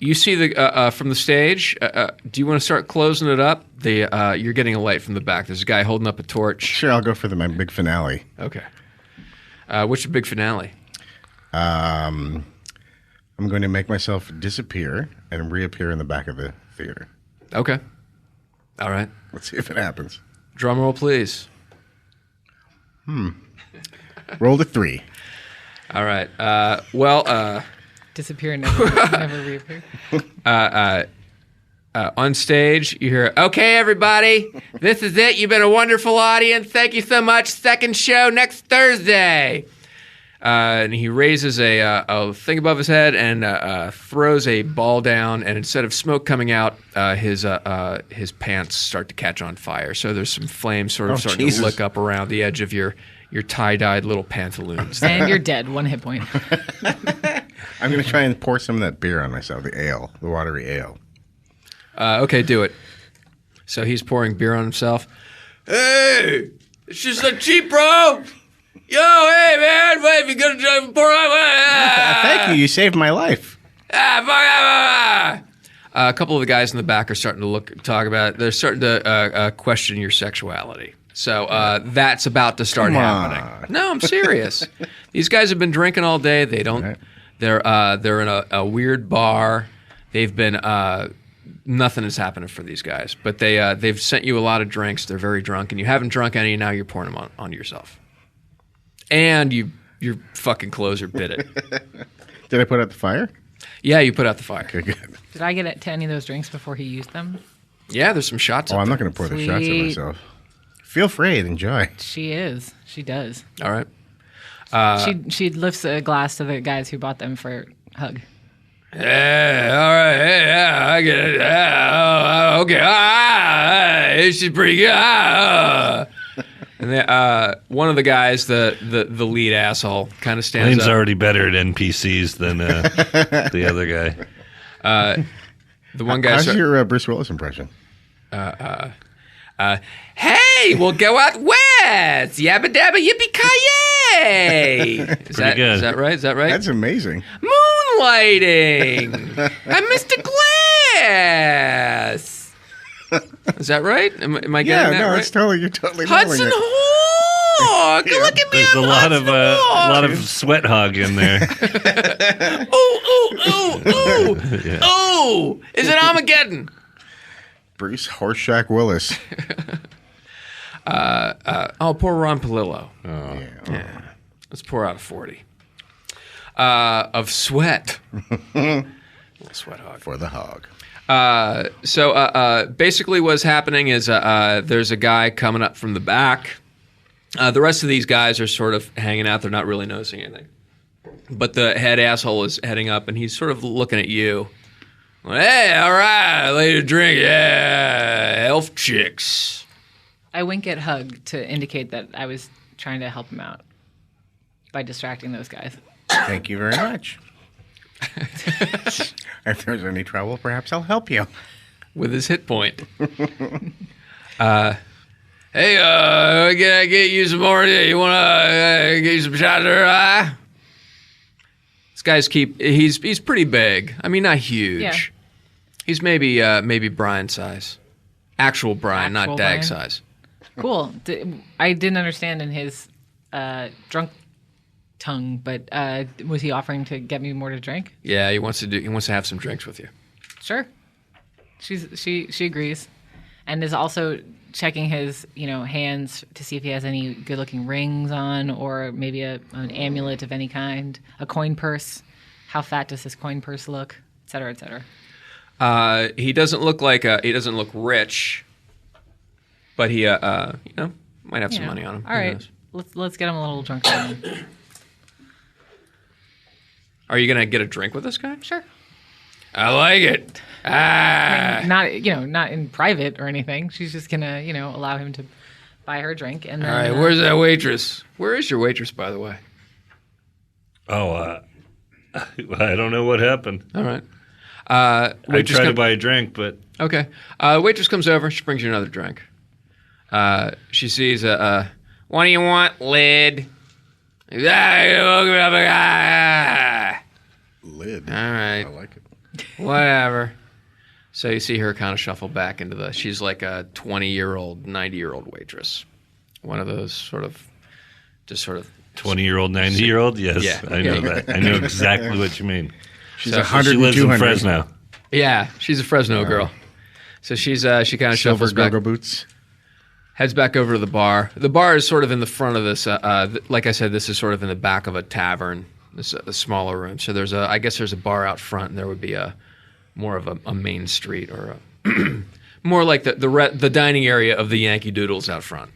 You see the from the stage. Do you want to start closing it up? You're getting a light from the back. There's a guy holding up a torch. Sure, I'll go for my big finale. Okay. What's your big finale? I'm going to make myself disappear and reappear in the back of the theater. Okay. All right. Let's see if it happens. Drum roll, please. Roll to 3. All right. Disappear and never reappear. On stage, you hear, "Okay, everybody, this is it. You've been a wonderful audience. Thank you so much. Second show next Thursday." And he raises a thing above his head and throws a ball down. And instead of smoke coming out, his pants start to catch on fire. So there's some flames sort of starting Jesus. to lick up around the edge of your tie-dyed little pantaloons. And you're dead. 1 hit point. I'm going to try and pour some of that beer on myself, the ale, the watery ale. Okay, do it. So he's pouring beer on himself. Hey, it's just a cheap, bro. Yo, hey, man, wait, if you're going to pour on... Thank you. You saved my life. A couple of the guys in the back are starting to talk about it. They're starting to question your sexuality. So that's about to start Come happening. on. No, I'm serious. These guys have been drinking all day. They don't. Right. They're in a weird bar. They've been nothing is happening for these guys. But they've sent you a lot of drinks. They're very drunk, and you haven't drunk any. And now you're pouring them on yourself. And your fucking closer bit it. Did I put out the fire? Yeah, you put out the fire. Okay, good. Did I get to any of those drinks before he used them? Yeah, there's some shots. Oh, up I'm there. not going to pour the shots at Sweet. myself. Feel free and enjoy. She is. She does. All right. She lifts a glass to the guys who bought them for Hug. Yeah, all right. Hey, yeah, I get it. Yeah, okay. She's pretty good. And then, one of the guys, the lead asshole, kind of stands Lane's up. already better at NPCs than the other guy. The one guy. How's your Bruce Willis impression? Hey, we'll go out west. Yabba dabba yippee ki yay. Pretty good. Is that right? Is that right? That's amazing. Moonlighting. I'm Mr. Glass. Is that right? Am I getting that right? it's totally, you're totally Hudson nailing it. Hawk. Look at me. There's a I'm lot of Hudson Hawk. lot of sweat hog in there. Ooh. Ooh. Is it Armageddon? Bruce Horseshack Willis. Poor Ron Palillo. Yeah. Let's pour out a 40. Of sweat. Sweat hog. For the hog. So basically what's happening is there's a guy coming up from the back. The rest of these guys are sort of hanging out. They're not really noticing anything. But the head asshole is heading up, and he's sort of looking at you. Hey, all right, lady to drink. Yeah, elf chicks. I wink at Hug to indicate that I was trying to help him out by distracting those guys. Thank you very much. If there's any trouble, perhaps I'll help you. With his hit point. Hey, can I get you some more? You want to get you some shots there? This guy's he's pretty big. I mean, not huge. Yeah. He's maybe Brian size. Actual Brian, Actual not Dag Brian? size. Cool. I didn't understand in his drunk tongue, but was he offering to get me more to drink? Yeah, he wants to have some drinks with you. Sure. She agrees, and is also checking his hands to see if he has any good looking rings on, or maybe an amulet of any kind, a coin purse. How fat does his coin purse look, et cetera, et cetera. He doesn't look rich, but he might have some money on him. All Who right, knows? let's get him a little drunk. Then. Are you gonna get a drink with this guy? Sure. I like it. Not in private or anything. She's just gonna allow him to buy her a drink, and then All right, where's that waitress? Where is your waitress, by the way? Oh, I don't know what happened. All right. I tried to buy a drink, but Okay. Waitress comes over. She brings you another drink. She sees what do you want, lid? Lid. All right. I like it. Whatever. So you see her kind of shuffle back into she's like a 20-year-old, 90-year-old waitress. One of those sort of 20-year-old, 90-year-old? Yes, Yeah. I know that. I know exactly what you mean. She's So 100 She lives and in 200. Fresno. Yeah, she's a Fresno girl. So she kind of Silver shuffles back, go-go boots. heads back over to the bar. The bar is sort of in the front of this. Like I said, this is sort of in the back of a tavern. This is a smaller room. So I guess there's a bar out front, and there would be more of a main street, or more like the dining area of the Yankee Doodles out front.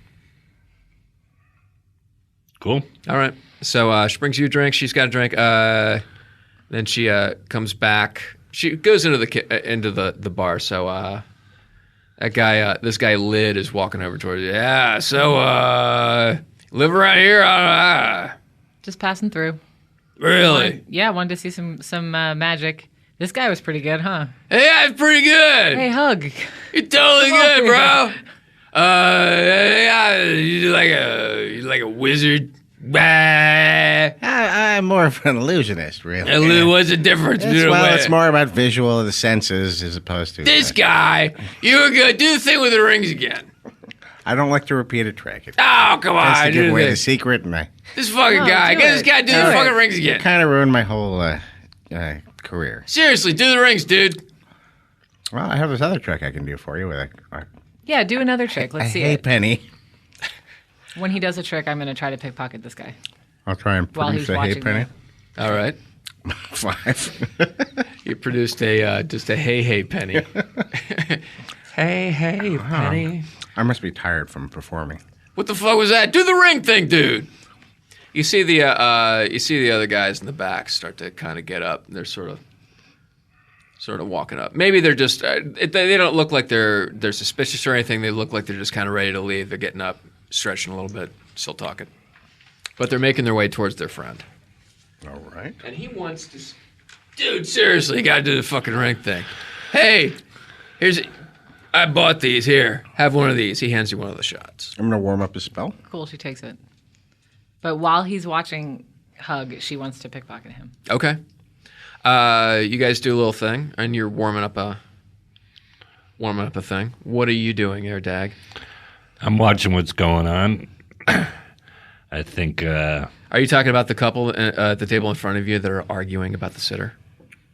Cool. All right. So she brings you a drink. She's got a drink. Then she comes back. She goes into the bar. So this guy Lid is walking over towards you. Yeah. So live around here? just passing through. Really? Yeah, wanted to see some magic. This guy was pretty good, huh? Hey, I'm pretty good. Hey, Hug. You're totally Come on, good, pretty bro. Yeah, you're like a wizard. Bah. I'm more of an illusionist, really. What's the difference? It's more about visual of the senses as opposed to This guy, you were good. Do the thing with the rings again. I don't like to repeat a trick. It Oh, come tends on. to give Do away the the secret, and I This fucking No, guy. do Get this it. guy do Do the it. fucking rings again. kind of ruined my whole career. Seriously, do the rings, dude. Well, I have this other trick I can do for you with a Yeah, do another trick. Let's see hey it. penny. When he does a trick, I'm going to try to pickpocket this guy. I'll try and While produce he's a hey watching penny. All right. 5. You produced just a hey penny. Hey, Penny. I must be tired from performing. What the fuck was that? Do the ring thing, dude. You see the other guys in the back start to kind of get up. They're sort of walking up. Maybe they're just they don't look like they're suspicious or anything. They look like they're just kind of ready to leave. They're getting up, stretching a little bit, still talking, but they're making their way towards their friend. All right. And he wants to, dude. Seriously, you gotta do the fucking ring thing. Hey, I bought these. Here, have one of these. He hands you one of the shots. I'm going to warm up his spell. Cool, she takes it. But while he's watching Hug, she wants to pickpocket him. Okay. You guys do a little thing, and you're warming up a thing. What are you doing there, Dag? I'm watching what's going on. I think. Are you talking about the couple at the table in front of you that are arguing about the sitter?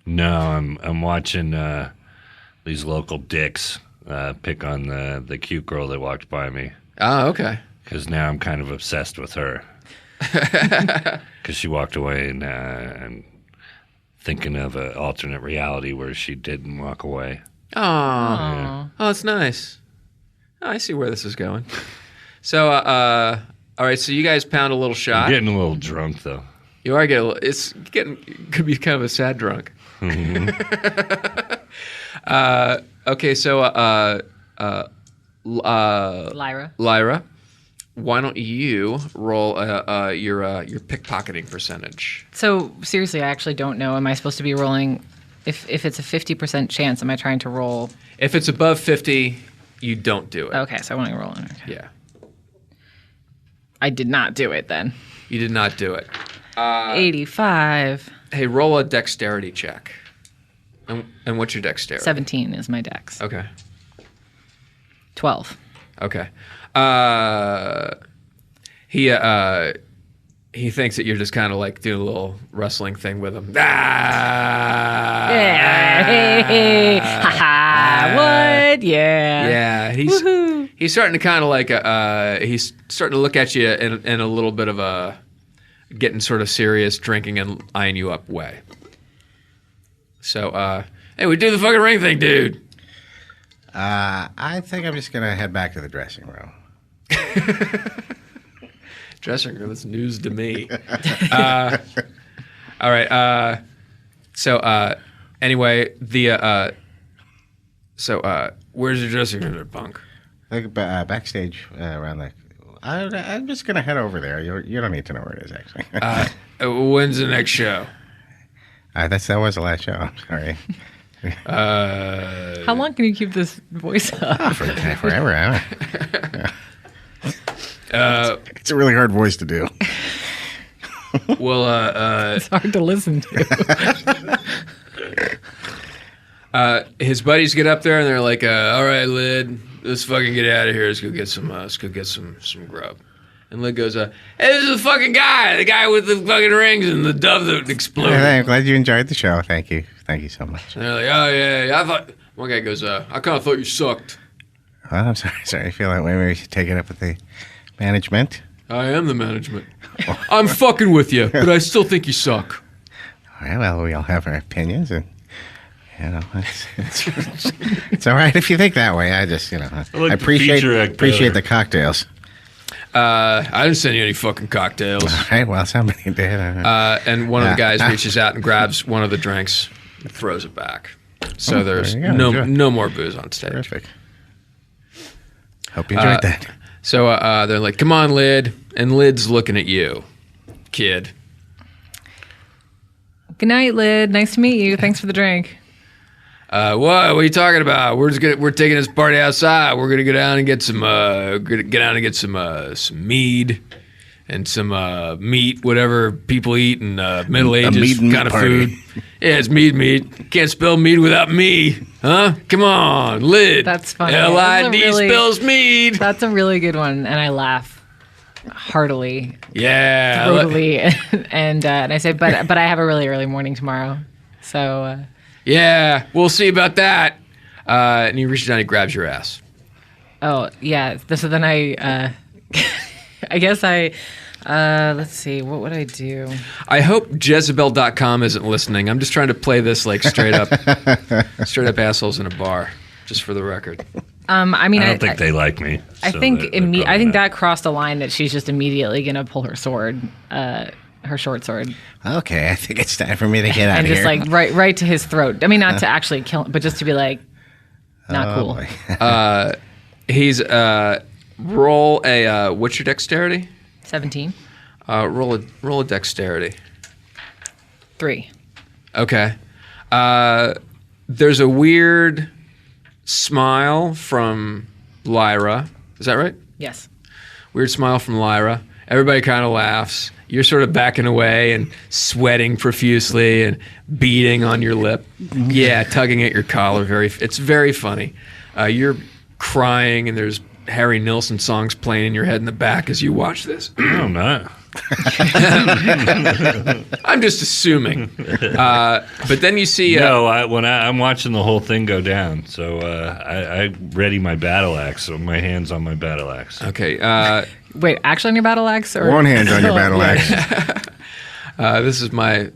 No, I'm watching these local dicks pick on the cute girl that walked by me. Oh, okay. Because now I'm kind of obsessed with her. Because she walked away and thinking of an alternate reality where she didn't walk away. Oh, yeah. Oh, that's nice. Oh, I see where this is going. So, all right. So you guys pound a little shot. I'm getting a little drunk though. You are getting. It's getting. Could be kind of a sad drunk. Okay. So, Lyra. Why don't you roll your pickpocketing percentage? So seriously, I actually don't know. Am I supposed to be rolling? If it's a 50% chance, am I trying to roll? If it's above 50, you don't do it. Okay, so I want to roll. Okay. Yeah. I did not do it then. You did not do it. 85. Hey, roll a dexterity check. And what's your dexterity? 17 is my dex. Okay. 12. Okay. He thinks that you're just kind of like doing a little wrestling thing with him. Yeah. Hey. Ha ha. What? Yeah. Yeah. He's starting to kind of like he's starting to look at you in a little bit of a getting sort of serious, drinking and eyeing you up way. So, hey, we do the fucking ring thing, dude. I think I'm just going to head back to the dressing room. Dressing room, that's news to me. All right. So, anyway, where's your dressing room, punk? Like backstage around the. I'm just going to head over there. You don't need to know where it is, actually. When's the next show? That was the last show. I'm sorry. How long can you keep this voice up? Forever. It's a really hard voice to do. Well, it's hard to listen to. His buddies get up there and they're like, "All right, Lid, let's fucking get out of here. Let's go get some some grub." And Lid goes, "Hey, this is the fucking guy, the guy with the fucking rings and the dove that exploded." I'm glad you enjoyed the show. Thank you so much. And they're like, "Oh yeah." I thought one guy goes, "I kind of thought you sucked." Well, I'm sorry. I feel that way. Maybe we should take it up with the management. I am the management. I'm fucking with you, but I still think you suck. All right, well, we all have our opinions, and it's all right if you think that way. I just, I appreciate the cocktails. I didn't send you any fucking cocktails. All right, well, somebody did. And one of the guys reaches out and grabs one of the drinks and throws it back. So there's there you go. no more booze on stage. Terrific. Hope you enjoyed that. So they're like, "Come on, Lid," and Lid's looking at you, kid. Good night, Lid. Nice to meet you. Thanks for the drink. What are you talking about? We're taking this party outside. We're gonna go down and get some some mead and some meat, whatever people eat in Middle Ages kind of food. Yeah, it's meat. Can't spell mead without me, huh? Come on, Lid. That's funny. L-I-D spells mead. That's a really good one, and I laugh heartily. Yeah, totally. And I say, but I have a really early morning tomorrow, so. Yeah, we'll see about that. And he reaches down, he grabs your ass. Oh yeah. So then I guess let's see, what would I do? I hope Jezebel.com isn't listening. I'm just trying to play this like straight up assholes in a bar, just for the record. I mean, I don't think they like me. I so think they're probably not. that crossed a line that she's just immediately gonna pull her sword, her short sword, Okay, I think it's time for me to get out and of just here. like right to his throat. I mean, not to actually kill him, but just to be like, not cool. Boy. He's roll a what's your dexterity? 17, Roll a dexterity. 3. Okay. There's a weird smile from Lyra. Is that right? Yes. Weird smile from Lyra. Everybody kind of laughs. You're sort of backing away and sweating profusely and beating on your lip. Yeah, tugging at your collar. It's very funny. You're crying, and there's Harry Nilsson songs playing in your head in the back as you watch this. No, I'm not. I'm just assuming. But then you see... No, I'm watching the whole thing go down, so I ready my battle axe. So my hand's on my battle axe. Okay. Wait, actually on your battle axe? Or? One hand on your battle axe. This is my...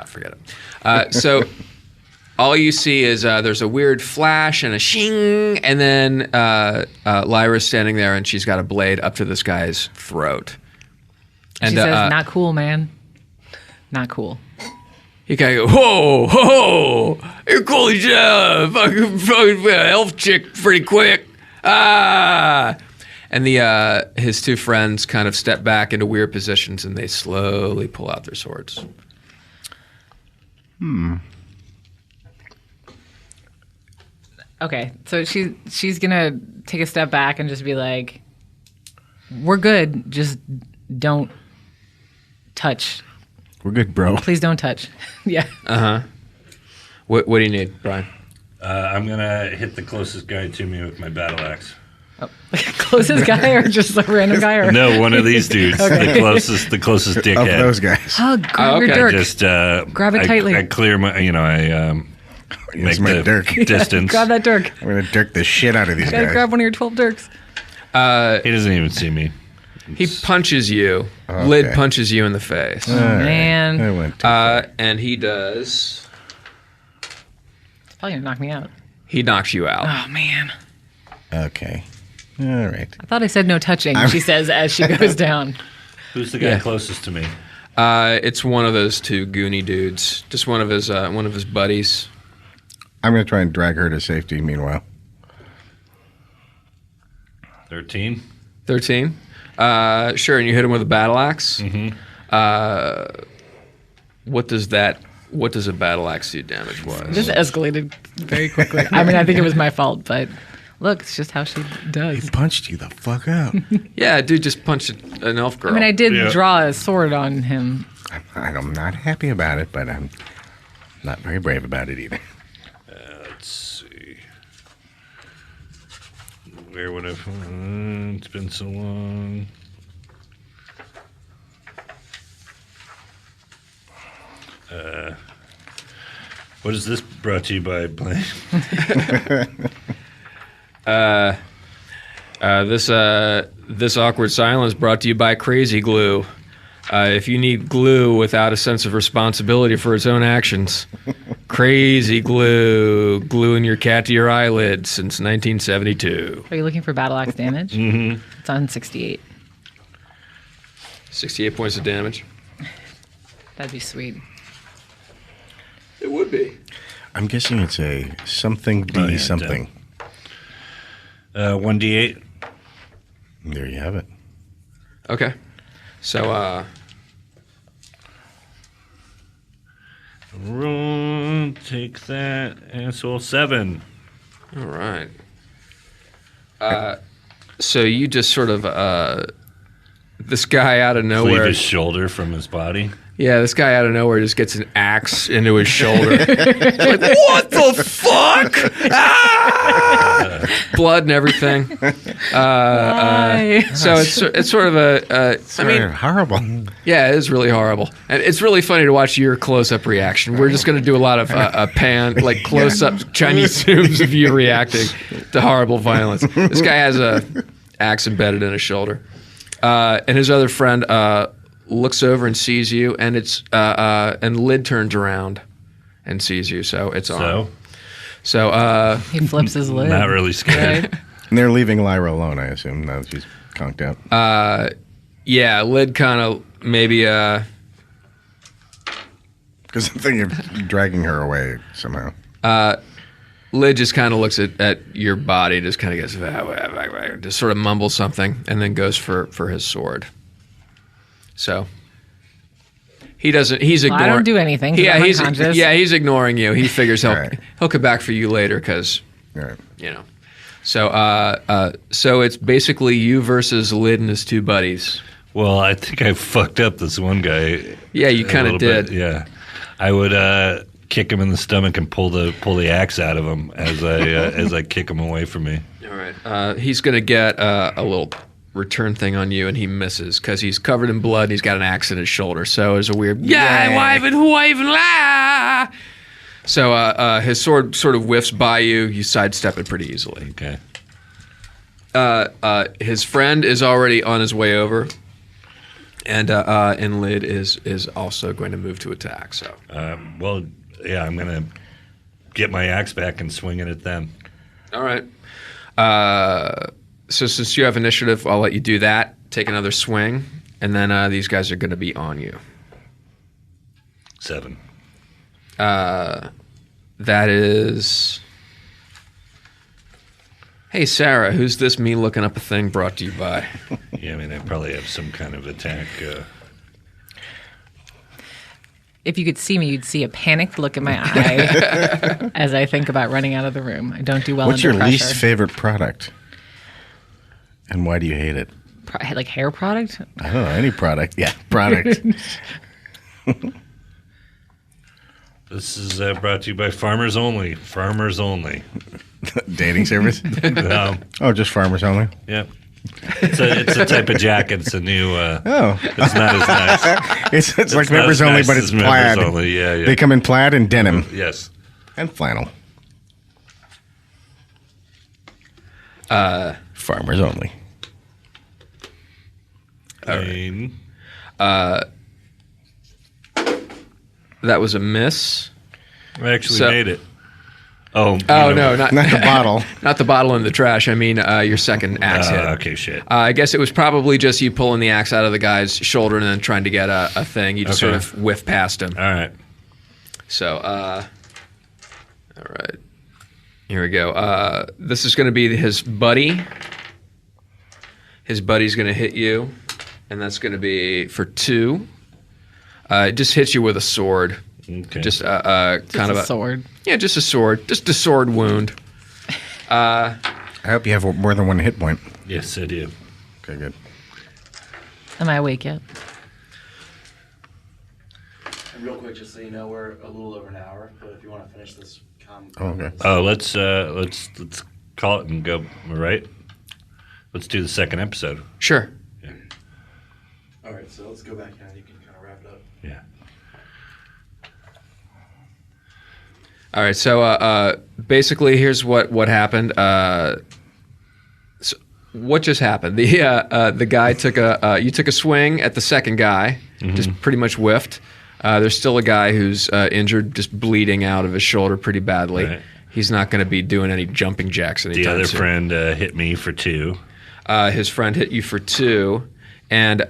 forget it. So all you see is there's a weird flash and a shing, and then Lyra's standing there, and she's got a blade up to this guy's throat. And She says, not cool, man. Not cool. he kind of go, whoa, ho, you're cool as fucking elf chick pretty quick. Ah! And his two friends kind of step back into weird positions, and they slowly pull out their swords. Okay, so she's gonna take a step back and just be like, "We're good. Just don't touch. We're good, bro. Please don't touch." Yeah. What do you need, Brian? I'm gonna hit the closest guy to me with my battle axe. Closest guy or just a random guy? Or No, one of these dudes. The closest Of dickhead. those guys. hug, grab okay. your dirk. Just Grab it tightly. I clear my. Make my the dirk. distance. Grab that dirk. I'm going to dirk the shit out of these Gotta guys. grab one of your 12 dirks. He doesn't even see me. He punches you. Okay. Lid punches you in the face. All right. Man. I went too And he does... It's probably gonna knock me out. He knocks you out. Oh, man. Okay. All right. I thought I said no touching, she says as she goes down. Who's the guy Yeah. closest to me? It's one of those two Goonie dudes. Just one of his buddies. I'm going to try and drag her to safety meanwhile. 13. 13. Sure, and you hit him with a battle axe. Mm-hmm. What does a battle axe do damage wise? This escalated very quickly. I mean, I think it was my fault, but look, it's just how she He does. punched you the fuck out. Yeah, dude just punched an elf girl. I mean, I did Yeah. draw a sword on him. I'm not happy about it, but I'm not very brave about it either. Let's see. Where would I've... it's been so long. What is this brought to you by Blaine? This awkward silence brought to you by Crazy Glue. If you need glue without a sense of responsibility for its own actions, Crazy Glue, gluing your cat to your eyelids since 1972. Are you looking for battle axe damage? Mm-hmm. It's on 68. 68 points of damage. That'd be sweet. It would be. I'm guessing it's a something D Oh, yeah, something. 1d8. There you have it. Okay. So, Roll, take that, asshole. 7. all right. So you just sort of, this guy out of Cleave nowhere. his shoulder from his body. Yeah, this guy out of nowhere just gets an axe into his shoulder. Like, what the fuck? Ah! Blood and everything. Why? So it's sort of a. I mean, horrible. yeah, it is really horrible, and it's really funny to watch your close-up reaction. We're just going to do a lot of like close-up Chinese zooms of you reacting to horrible violence. This guy has a axe embedded in his shoulder, and his other friend looks over and sees you, and it's and Lid turns around and sees you, so it's on. So He flips his lid. Not really scared. Right? And they're leaving Lyra alone, I assume, now that she's conked out. yeah, Lid kind of maybe Because I'm thinking of dragging her away somehow. Lid just kind of looks at your body, just kind of goes, just sort of mumbles something, and then goes for his sword. So he doesn't. He's Well, ignoring. I don't do anything 'cause Yeah, I'm he's unconscious. he's ignoring you. He figures All right. he'll come back for you later because All right. you know. So it's basically you versus Lid and his two buddies. Well, I think I fucked up this one guy. Yeah, you a kind of little bit. did. Yeah, I would kick him in the stomach and pull the axe out of him as I kick him away from me. All right. He's gonna get a little return thing on you, and he misses because he's covered in blood. And he's got an axe in his shoulder, so there's a weird waving la. So his sword sort of whiffs by you. You sidestep it pretty easily. Okay. His friend is already on his way over, and Lid is also going to move to attack. So Well, yeah, I'm gonna get my axe back and swing it at them. all right. So since you have initiative, I'll let you do that. Take another swing, and then these guys are going to be on you. 7. That is. Hey, Sarah, who's this me looking up a thing brought to you by? Yeah, I mean, I probably have some kind of attack. If you could see me, you'd see a panicked look in my eye as I think about running out of the room. I don't do well What's under your pressure. least favorite product? And why do you hate it? Like hair product? I don't know, any product. Yeah, product. This is brought to you by Farmers Only. Farmers Only. Dating service? Oh, just farmers only? Yeah. It's a type of jacket. It's a new. Oh. It's not as nice. It's like not members as only, nice but as it's members plaid. only, yeah. They come in plaid and denim Yes. and flannel. Farmers only. That was a miss. I actually So- made it. Oh. Oh no, not Not the bottle. not the bottle in the trash. I mean your second axe hit. Okay, shit. I guess it was probably just you pulling the axe out of the guy's shoulder and then trying to get a thing. You just Okay. sort of whiff past him. All right. So, all right. Here we go. This is going to be his buddy. His buddy's going to hit you, and that's going to be for 2. It just hits you with a sword. Okay. Just kind of a sword. Yeah, just a sword. Just a sword wound. I hope you have more than one hit point. Yes, I do. Okay, good. Am I awake yet? And real quick, just so you know, we're a little over an hour, but if you want to finish this Oh, okay. Oh, let's call it and go. Right. Let's do the second episode. Sure. All right, so let's go back now. You can kind of wrap it up. Yeah. All right. So basically, here's what happened. So what just happened? The guy took you took a swing at the second guy, just pretty much whiffed. There's still a guy who's injured, just bleeding out of his shoulder pretty badly. Right. He's not going to be doing any jumping jacks anytime The other soon. friend hit me for 2. His friend hit you for 2, and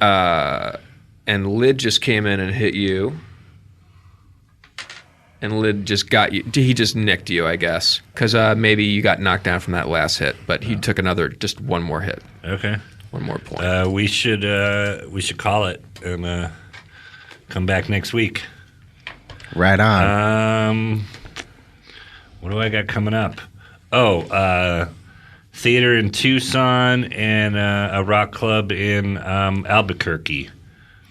Lid just came in and hit you. And Lid just got you. He just nicked you, I guess, because maybe you got knocked down from that last hit. But he took just one more hit, Okay. one more point. We should call it and come back next week. Right on. What do I got coming up? Oh, theater in Tucson and a rock club in Albuquerque.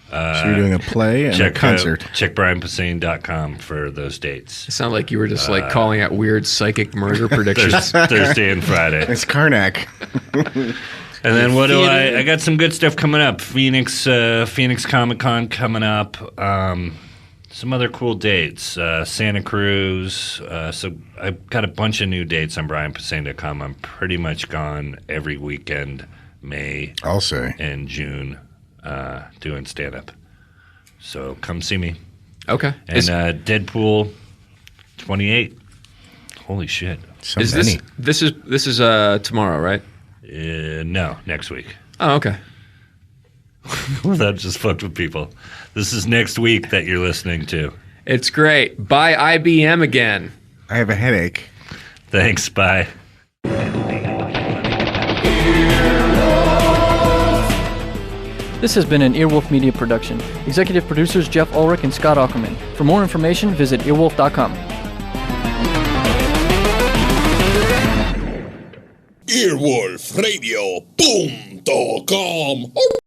So you're doing a play and a concert. Check BrianPosehn.com for those dates. It sounded like you were just like calling out weird psychic murder predictions. Thursday and Friday. It's Karnak. And then what do I got some good stuff coming up. Phoenix Comic Con coming up. Some other cool dates. Santa Cruz. So I've got a bunch of new dates on BrianPosehn.com. I'm pretty much gone every weekend, May I'll say. and June, doing stand-up. So come see me. Okay. And Deadpool 28. Holy shit. So Is many. this is tomorrow, right? No, next week. Oh, okay. Well, that just fucked with people. This is next week that you're listening to. It's great. Buy IBM again. I have a headache. Thanks. Bye. This has been an Earwolf Media production. Executive producers Jeff Ulrich and Scott Ackerman. For more information, visit earwolf.com. Earwolfradio.com